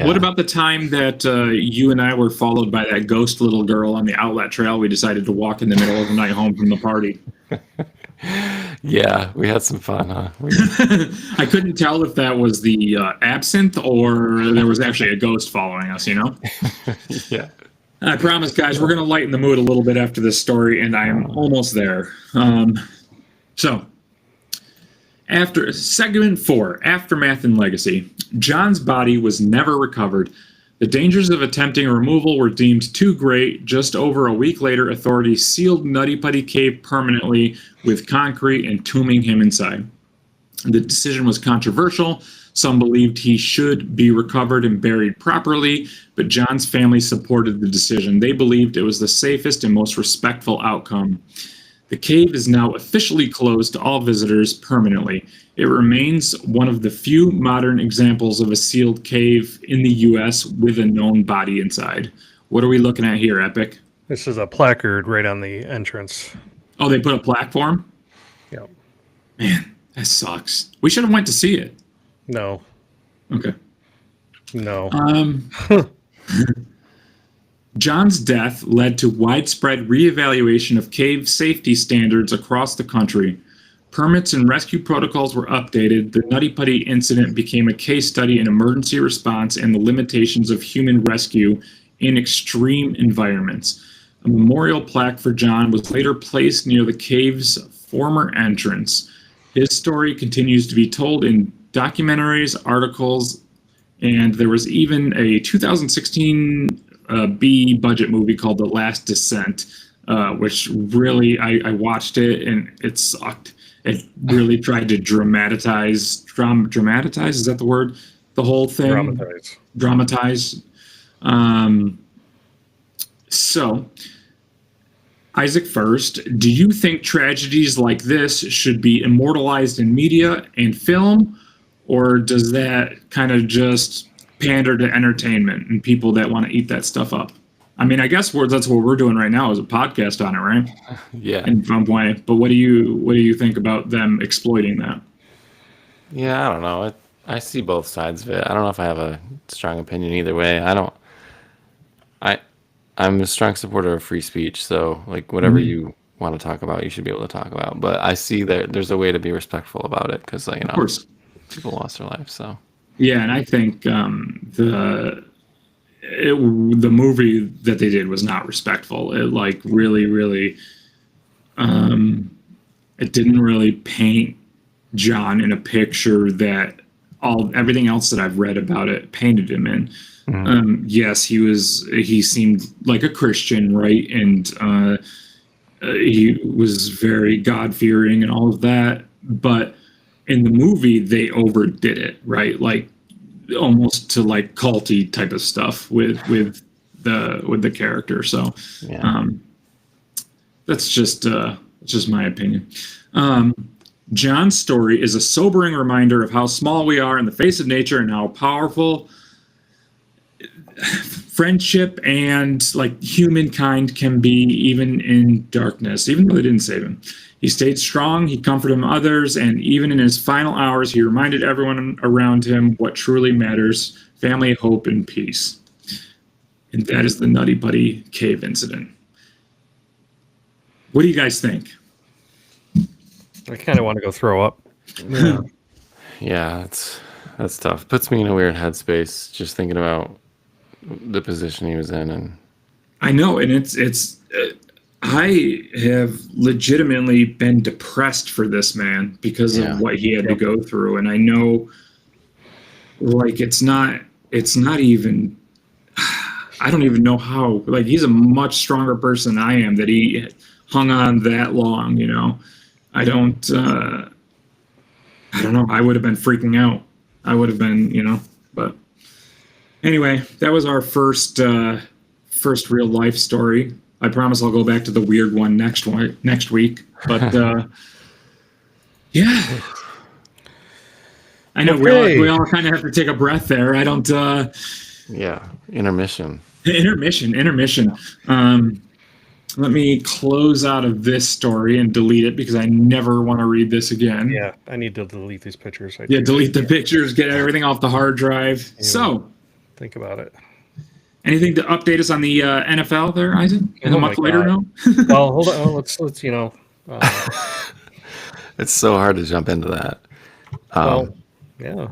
what about the time that you and I were followed by that ghost little girl on the outlet trail? We decided to walk in the middle of the night home from the party. Yeah, we had some fun, huh? I couldn't tell if that was the absinthe or there was actually a ghost following us, you know? Yeah. I promise, guys, we're going to lighten the mood a little bit after this story, and I am almost there. So, after segment 4, Aftermath and Legacy, John's body was never recovered. The dangers of attempting removal were deemed too great. Just over a week later, authorities sealed Nutty Putty Cave permanently with concrete, entombing him inside. The decision was controversial. Some believed he should be recovered and buried properly, but John's family supported the decision. They believed it was the safest and most respectful outcome. The cave is now officially closed to all visitors permanently. It remains one of the few modern examples of a sealed cave in the U.S. with a known body inside. What are we looking at here, Epic? This is a placard right on the entrance. Oh, they put a platform? Yeah. Man, that sucks. We should have went to see it. No. Okay. No. John's death led to widespread reevaluation of cave safety standards across the country. Permits and rescue protocols were updated. The Nutty Putty incident became a case study in emergency response and the limitations of human rescue in extreme environments. A memorial plaque for John was later placed near the cave's former entrance. His story continues to be told in documentaries, articles, and there was even a 2016 B budget movie called The Last Descent, which really, I watched it and it sucked. It really tried to dramatize, is that the word? The whole thing? Dramatize. So, Isaac first, do you think tragedies like this should be immortalized in media and film, or does that kind of just pander to entertainment and people that want to eat that stuff up? I mean, I guess that's what we're doing right now is a podcast on it, right? Yeah. In some way. But what do you think about them exploiting that? Yeah, I don't know. I see both sides of it. I don't know if I have a strong opinion either way. I'm a strong supporter of free speech, so like whatever you want to talk about, you should be able to talk about. But I see that there's a way to be respectful about it because, you know, Of course. people lost their lives. So Yeah, and I think the movie that they did was not respectful. It like really, it didn't really paint John in a picture that everything else that I've read about it painted him in. Yes, he seemed like a Christian, right? And he was very God-fearing and all of that. But in the movie, they overdid it, right? Like almost to like culty type of stuff with the character. So yeah. that's just my opinion. John's story is a sobering reminder of how small we are in the face of nature and how powerful friendship and like humankind can be even in darkness, even though they didn't save him. He stayed strong, he comforted others, and even in his final hours, he reminded everyone around him what truly matters: family, hope, and peace. And that is the Nutty Putty cave incident. What do you guys think? I kind of want to go throw up. Yeah. Yeah, that's tough. Puts me in a weird headspace just thinking about the position he was in. And I know, and it's I have legitimately been depressed for this man because of what he had to go through, and I know, like, it's not even. I don't even know how. Like, he's a much stronger person than I am that he hung on that long. You know, I don't know. I would have been freaking out. I would have been, but anyway, that was our first real life story. I promise I'll go back to the weird one next week. But yeah, I know we all kind of have to take a breath there. I don't. Yeah, intermission. Intermission. Let me close out of this story and delete it because I never want to read this again. Yeah, I need to delete these pictures. Delete the pictures, get everything off the hard drive. So, think about it. Anything to update us on the NFL there, Isaac? In a month later, no? Well, hold on. Let's It's so hard to jump into that. Yeah.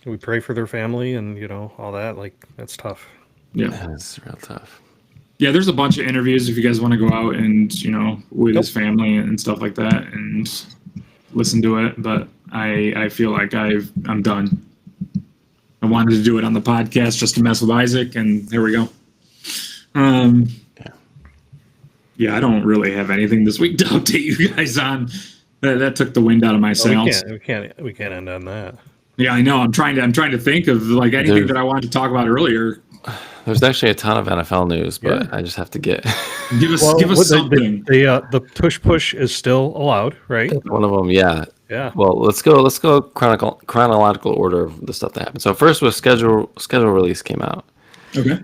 We pray for their family and, all that. Like, that's tough. Yeah. It's real tough. Yeah, there's a bunch of interviews if you guys want to go out and, with his family and stuff like that and listen to it. But I feel like I'm done. I wanted to do it on the podcast just to mess with Isaac, and there we go. Yeah, I don't really have anything this week to update you guys on. That took the wind out of my Well, sails. we can't end on that. Yeah, I know. I'm trying to think of like anything There's- that I wanted to talk about earlier. There's actually a ton of NFL news, but I just have to get Give us Well, something. the tush push is still allowed, right? one of them. Yeah. Yeah. Well, let's go chronological order of the stuff that happened. So first was schedule release came out. Okay.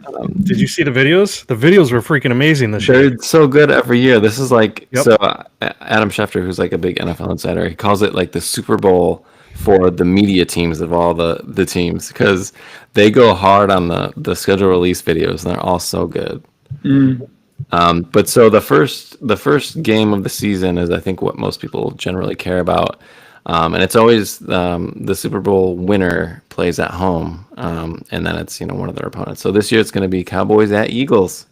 Did you see the videos? The videos were freaking amazing this year. They're so good every year. This is like Yep. so. Adam Schefter, who's like a big NFL insider, he calls it like the Super Bowl for the media teams of all the teams because they go hard on the schedule release videos and they're all so good. But so the first game of the season is I think what most people generally care about, and it's always the Super Bowl winner plays at home, and then it's one of their opponents. So this year it's going to be Cowboys at Eagles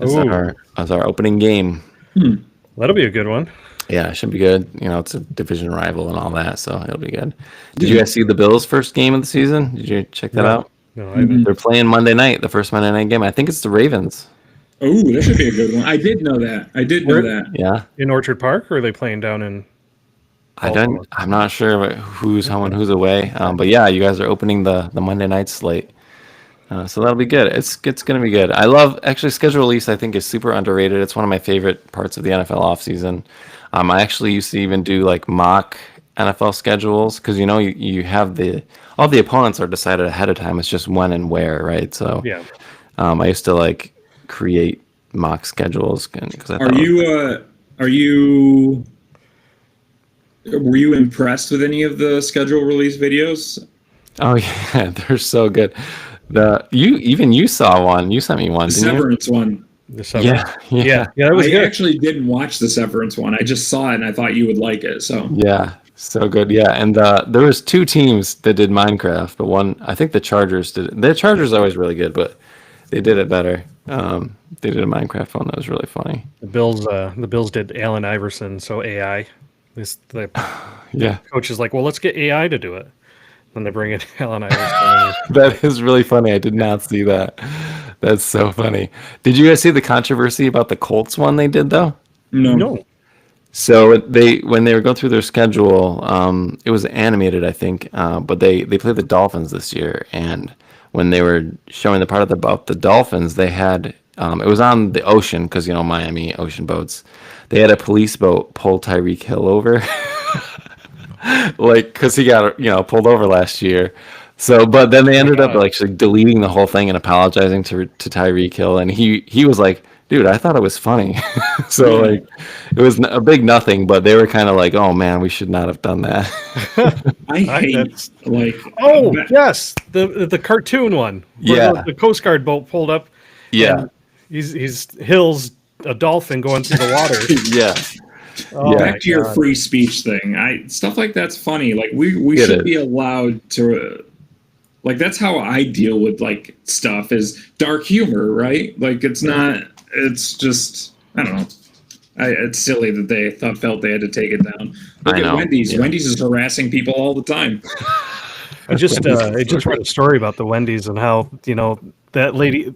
as Ooh. our opening game. That'll be a good one. Yeah, it should be good. It's a division rival and all that, so it'll be good. Did you guys see the Bills' first game of the season? Did you check that out? No, I haven't. They're playing Monday night, the first Monday night game. I think it's the Ravens. Oh, that should be a good one. I did know that. Yeah. In Orchard Park, or are they playing down in? I'm not sure who's home and who's away. But yeah, you guys are opening the Monday night slate. So that'll be good. It's going to be good. I love actually schedule release. I think is super underrated. It's one of my favorite parts of the NFL offseason. I actually used to even do like mock NFL schedules because you have all the opponents are decided ahead of time. It's just when and where, right? So Yeah. I used to like create mock schedules because I Are you were you impressed with any of the schedule release videos? Oh yeah, they're so good. You saw one. You sent me one, The didn't you? Severance one. The summer. Yeah. Yeah, that was I good. actually didn't watch the Severance one. I just saw it and I thought you would like it. So Yeah, so good. Yeah, and there was two teams that did Minecraft, but one I think the Chargers did it. The Chargers are always really good, but they did it better. They did a Minecraft one that was really funny. The Bills did Allen Iverson, so AI. The Yeah, coach is like, well, let's get AI to do it. Then they bring in Allen Iverson. that is really funny. I did not see that. That's so funny. Did you guys see the controversy about the Colts one they did though? No. So when they were going through their schedule, it was animated, I think, but they played the Dolphins this year, and when they were showing the part about the Dolphins, they had it was on the ocean because Miami ocean boats. They had a police boat pull Tyreek Hill over, like because he got pulled over last year. So, but then they ended up actually deleting the whole thing and apologizing to Tyreek Hill, and he was like, dude, I thought it was funny. So like, it was a big nothing, but they were kind of like, oh man, we should not have done that. I hate that's- like Oh yes, the cartoon one. Where Yeah. the Coast Guard boat pulled up. Yeah, He's Hill's a dolphin going through the water. yeah, Oh, Yeah. my back to your God. free speech thing. Stuff like that's funny. Like we Get should it. be allowed to. Like that's how I deal with like stuff is dark humor, right? Like it's not. It's just I don't know. It's silly that they felt they had to take it down. Look I at know, Wendy's. yeah. Wendy's is harassing people all the time. I just read a story about the Wendy's and how that lady,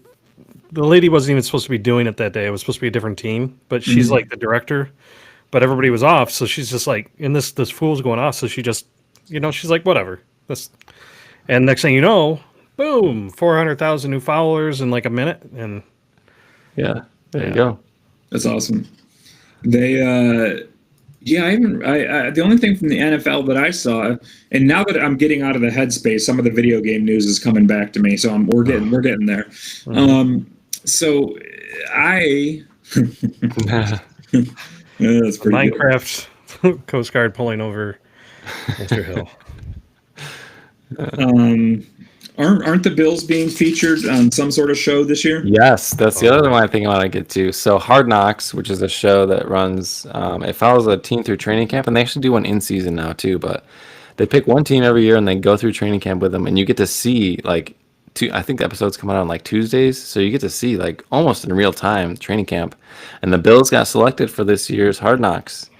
the lady wasn't even supposed to be doing it that day. It was supposed to be a different team, but she's like the director. But everybody was off, so she's just like, and this fool's going off, so she just, she's like, whatever. And next thing you know, boom, 400,000 new followers in like a minute, and yeah. There you go. That's awesome. They, yeah, the only thing from the NFL that I saw, and now that I'm getting out of the headspace, some of the video game news is coming back to me. So we're getting there. So I, yeah, that's pretty good. Minecraft Coast Guard pulling over Mr. Hill. Aren't the Bills being featured on some sort of show this year? Yes, that's the other one thing I want to get to. So Hard Knocks, which is a show that runs, it follows a team through training camp, and they actually do one in season now too. But they pick one team every year and they go through training camp with them, and you get to see like I think the episodes come out on like Tuesdays, so you get to see like almost in real time training camp. And the Bills got selected for this year's Hard Knocks.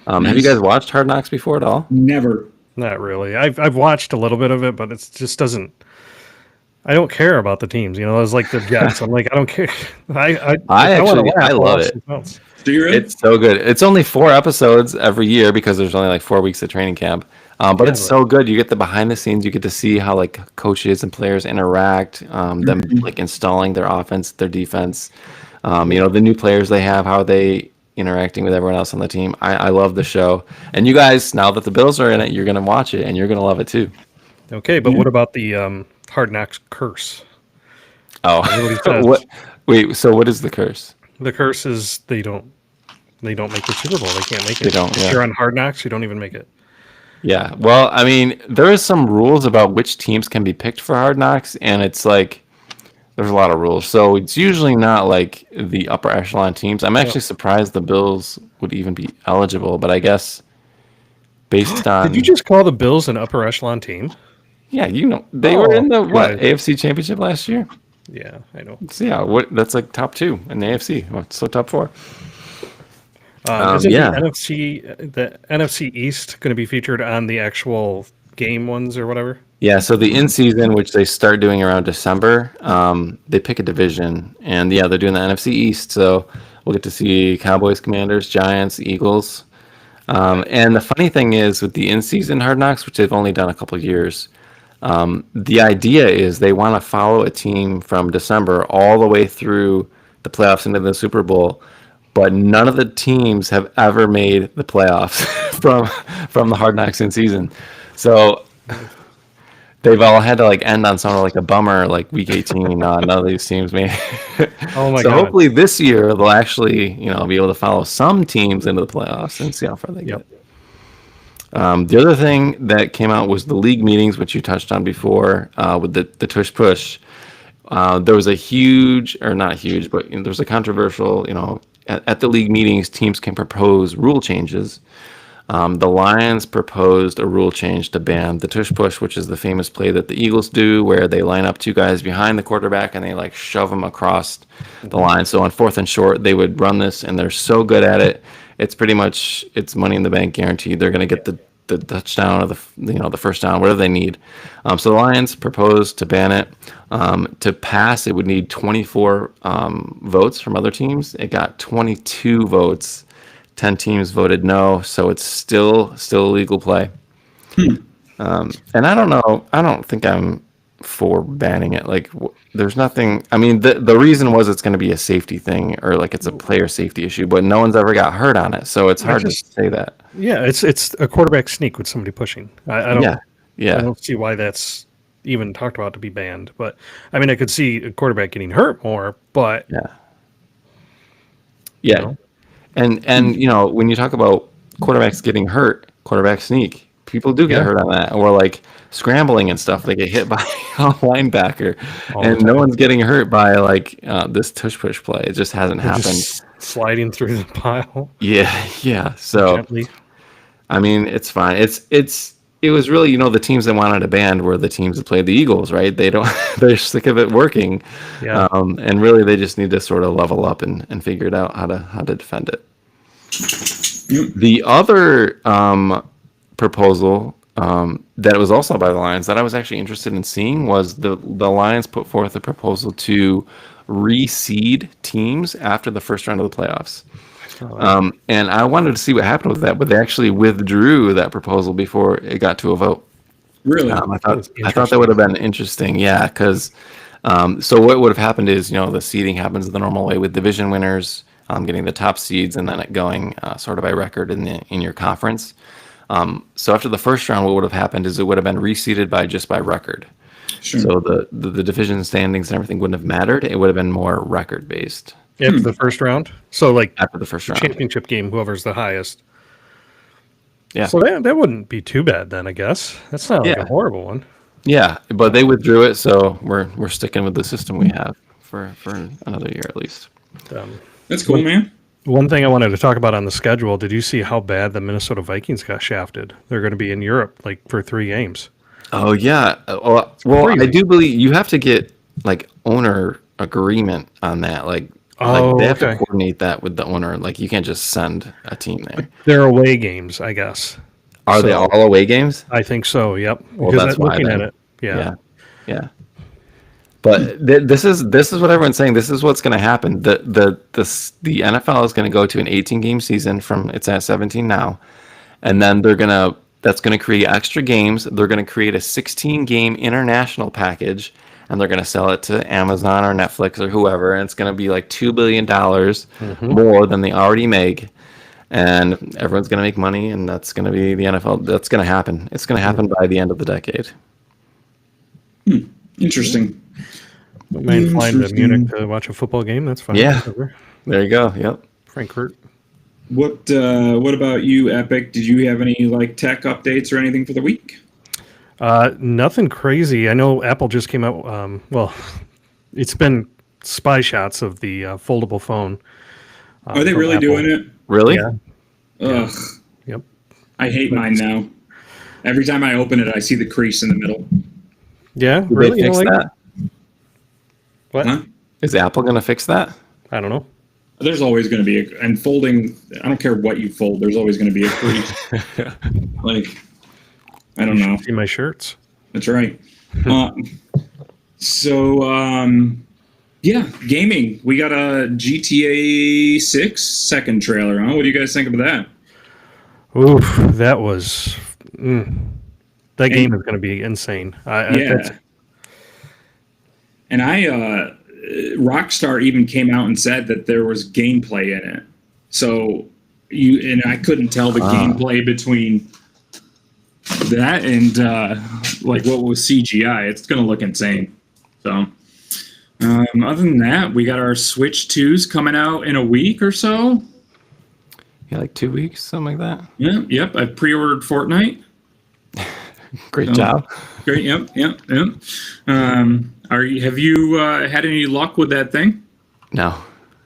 Have you guys watched Hard Knocks before at all? Never. Not really. I've watched a little bit of it, but it just doesn't. I don't care about the teams. It's like the Jets. I'm like, I don't care. I I wanna actually- laugh, I I'll love watch it. something else. Do you really? It's so good. It's only 4 episodes every year because there's only like 4 weeks of training camp. But it's so good. You get the behind the scenes. You get to see how like coaches and players interact. Them like installing their offense, their defense. The new players they have, how they interacting with everyone else on the team. I love the show. And you guys, now that the Bills are in it, you're gonna watch it and you're gonna love it too. Okay, but what about the Hard Knocks curse? Everybody Oh, says what? Wait. So what is the curse? the curse is they don't make the Super Bowl. They can't make it. They don't, If yeah. you're on Hard Knocks, you don't even make it. Yeah. Well, I mean, there is some rules about which teams can be picked for Hard Knocks, and it's like there's a lot of rules. So it's usually not like the upper echelon teams. I'm actually surprised the Bills would even be eligible, but I guess based on Did you just call the Bills an upper echelon team? yeah, they were in the good. AFC Championship last year. Yeah, I know. So yeah, that's like top 2 in the AFC. Well, so top 4. Isn't yeah. the NFC East going to be featured on the actual game ones or whatever? Yeah, so the in-season, which they start doing around December, they pick a division, and yeah, they're doing the NFC East. So we'll get to see Cowboys, Commanders, Giants, Eagles. And the funny thing is with the in-season Hard Knocks, which they've only done a couple of years, the idea is they want to follow a team from December all the way through the playoffs into the Super Bowl. But none of the teams have ever made the playoffs from the Hard Knocks in season. So they've all had to like end on something like a bummer, like week 18. None of these teams made. Oh my so god! hopefully this year they'll actually be able to follow some teams into the playoffs and see how far they get. The other thing that came out was the league meetings, which you touched on before with the tush push. There was a huge, or not huge, but there was a controversial, at the league meetings, teams can propose rule changes. The Lions proposed a rule change to ban the tush push, which is the famous play that the Eagles do, where they line up 2 guys behind the quarterback and they like shove them across the line. So on 4th and short, they would run this, and they're so good at it. It's pretty much money in the bank guaranteed. They're going to get the touchdown or the first down, whatever they need. So the Lions proposed to ban it. To pass, it would need 24 votes from other teams. It got 22 votes. 10 teams voted no, so it's still a legal play. And I don't know. I don't think I'm for banning it. Like, there's nothing. I mean, the reason was it's going to be a safety thing, or like it's a player safety issue, but no one's ever got hurt on it, so it's hard to say that. Yeah, it's a quarterback sneak with somebody pushing. I don't. Yeah. I don't see why that's even talked about to be banned. But I mean, I could see a quarterback getting hurt more. But yeah. And when you talk about quarterbacks getting hurt, quarterback sneak, people do get hurt on that, or like scrambling and stuff. They get hit by a linebacker, and no one's getting hurt by like this tush push play. It just hasn't happened. Just sliding through the pile. Yeah. So Gently. I mean, it's fine. It was really the teams that wanted to ban were the teams that played the Eagles, right? They're sick of it working, and really they just need to sort of level up and figure it out how to defend it. The other proposal that was also by the Lions that I was actually interested in seeing was the Lions put forth a proposal to reseed teams after the first round of the playoffs. And I wanted to see what happened with that, but they actually withdrew that proposal before it got to a vote. Really? I thought that would have been interesting. Yeah, because so what would have happened is the seeding happens the normal way with division winners getting the top seeds and then it going sort of by record in your conference. So after the first round, what would have happened is it would have been reseeded by record. Sure. So the division standings and everything wouldn't have mattered. It would have been more record based. After the first round? So like after the first round. Championship game, whoever's the highest. Yeah. So that wouldn't be too bad then, I guess. That's not like a horrible one. Yeah, but they withdrew it, so we're sticking with the system we have for another year at least. That's cool, man. One thing I wanted to talk about on the schedule, did you see how bad the Minnesota Vikings got shafted? They're going to be in Europe like for 3 games. Oh yeah. Well, I do believe you have to get like owner agreement on that. Like they have to coordinate that with the owner. Like you can't just send a team there. They're away games, I guess. Are they all away games? I think so. Yep. Well, that's why. Looking at it. Yeah. Yeah. But this is what everyone's saying. This is what's going to happen. The NFL is going to go to an 18-game season from it's at 17 now, and then that's going to create extra games. They're going to create a 16-game international package, and they're going to sell it to Amazon or Netflix or whoever, and it's going to be like $2 billion more than they already make, and everyone's going to make money, and that's going to be the NFL. That's going to happen. It's going to happen by the end of the decade. Interesting. Might fly to Munich to watch a football game. That's fine. Yeah. Whatever. There you go. Yep. Frankfurt. What about you, Epic? Did you have any like tech updates or anything for the week? Nothing crazy. I know Apple just came out. Well, it's been spy shots of the foldable phone. Are they from really Apple. doing it? Really? Yeah. Ugh. Yep. I hate mine now. Every time I open it, I see the crease in the middle. Yeah. Did Really? they You fix don't like that? it? What? Huh? Is Apple going to fix that? I don't know. There's always going to be and folding. I don't care what you fold. There's always going to be a crease. Like, I don't know. See my shirts. That's right. Yeah, gaming. We got a GTA 6 second trailer. Huh? What do you guys think of that? Oof, that was. That game is going to be insane. Yeah. And Rockstar even came out and said that there was gameplay in it. So I couldn't tell the gameplay between that and like what was CGI. It's going to look insane. So other than that, we got our Switch 2s coming out in a week or so. Yeah, like 2 weeks, something like that. Yeah, yep. I pre-ordered Fortnite. Great job. Great. Yep. Have you had any luck with that thing? No.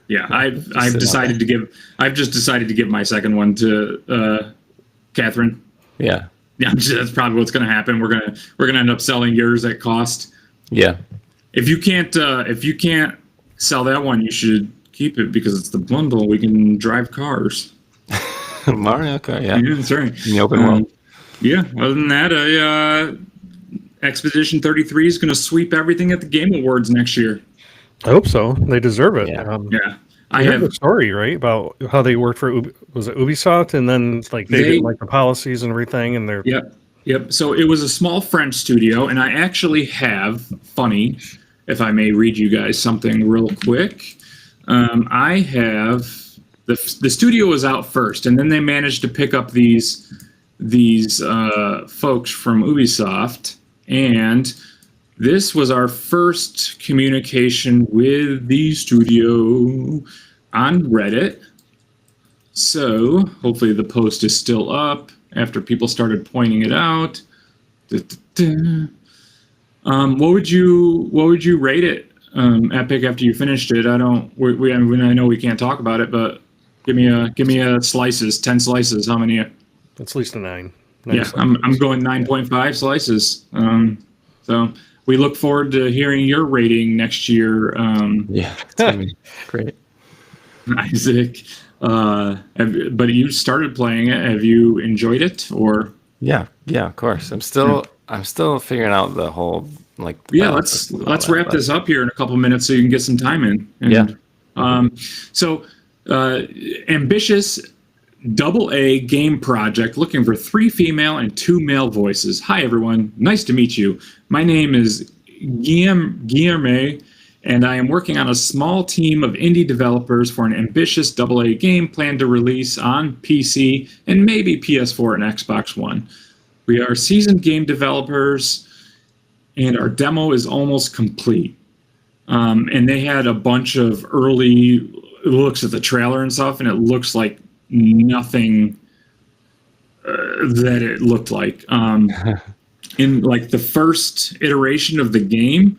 Yeah, I've just decided to give my second one to Catherine. Yeah. Yeah, that's probably what's going to happen. We're gonna end up selling yours at cost. Yeah. If you can't sell that one, you should keep it because it's the bundle. We can drive cars. Mario Kart, yeah. Yeah, that's right. In the open world. Yeah. Other than that, Expedition 33 is going to sweep everything at the Game Awards next year. I hope so. They deserve it. Yeah. Yeah. I heard the story, right, about how they worked for was it Ubisoft, and then like they didn't like the policies and everything, and they're Yep. So it was a small French studio, and I actually have funny, if I may read you guys something real quick. I have the studio was out first, and then they managed to pick up these folks from Ubisoft, and this was our first communication with the studio on Reddit. So hopefully the post is still up after people started pointing it out. What would you rate it, Epic, after you finished it? I know we can't talk about it, but give me a slices, 10 slices. How many? It's at least a 9. Yeah, I'm going 9.5 slices. So we look forward to hearing your rating next year. Yeah, it's gonna be great. Isaac, but you started playing it. Have you enjoyed it, or? Yeah, of course. I'm still figuring out the whole like. Yeah, let's wrap this up here in a couple minutes so you can get some time in. And, ambitious AA game project looking for 3 female and 2 male voices. Hi everyone, nice to meet you. My name is Guillerme, and I am working on a small team of indie developers for an ambitious AA game planned to release on PC and maybe PS4 and Xbox One. We are seasoned game developers, and our demo is almost complete. And they had a bunch of early looks at the trailer and stuff, and it looks like nothing that it looked like. In like the first iteration of the game,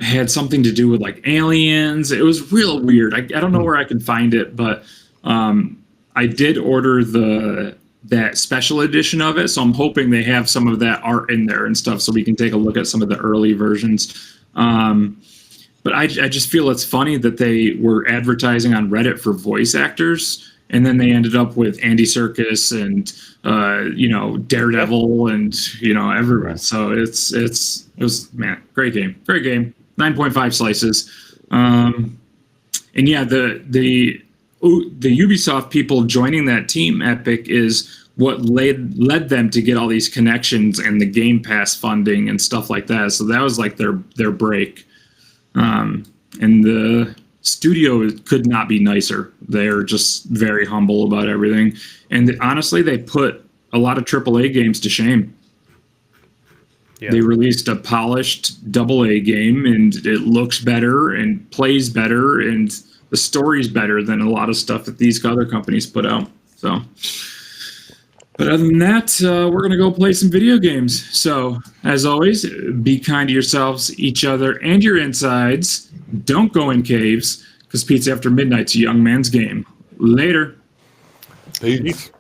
had something to do with like aliens. It was real weird. I don't know where I can find it, but I did order that special edition of it, so I'm hoping they have some of that art in there and stuff, so we can take a look at some of the early versions. But I just feel it's funny that they were advertising on Reddit for voice actors, and then they ended up with Andy Serkis and Daredevil and everyone. Right. So it was great game, 9.5 slices, and yeah, the Ubisoft people joining that team, Epic, is what led them to get all these connections and the Game Pass funding and stuff like that. So that was like their break. And the studio could not be nicer. They're just very humble about everything. And honestly, they put a lot of AAA games to shame. Yeah. They released a polished AA game, and it looks better and plays better, and the story's better than a lot of stuff that these other companies put out. So, but other than that, we're going to go play some video games. So, as always, be kind to yourselves, each other, and your insides. Don't go in caves, because Pizza After Midnight's a young man's game. Later. Peace.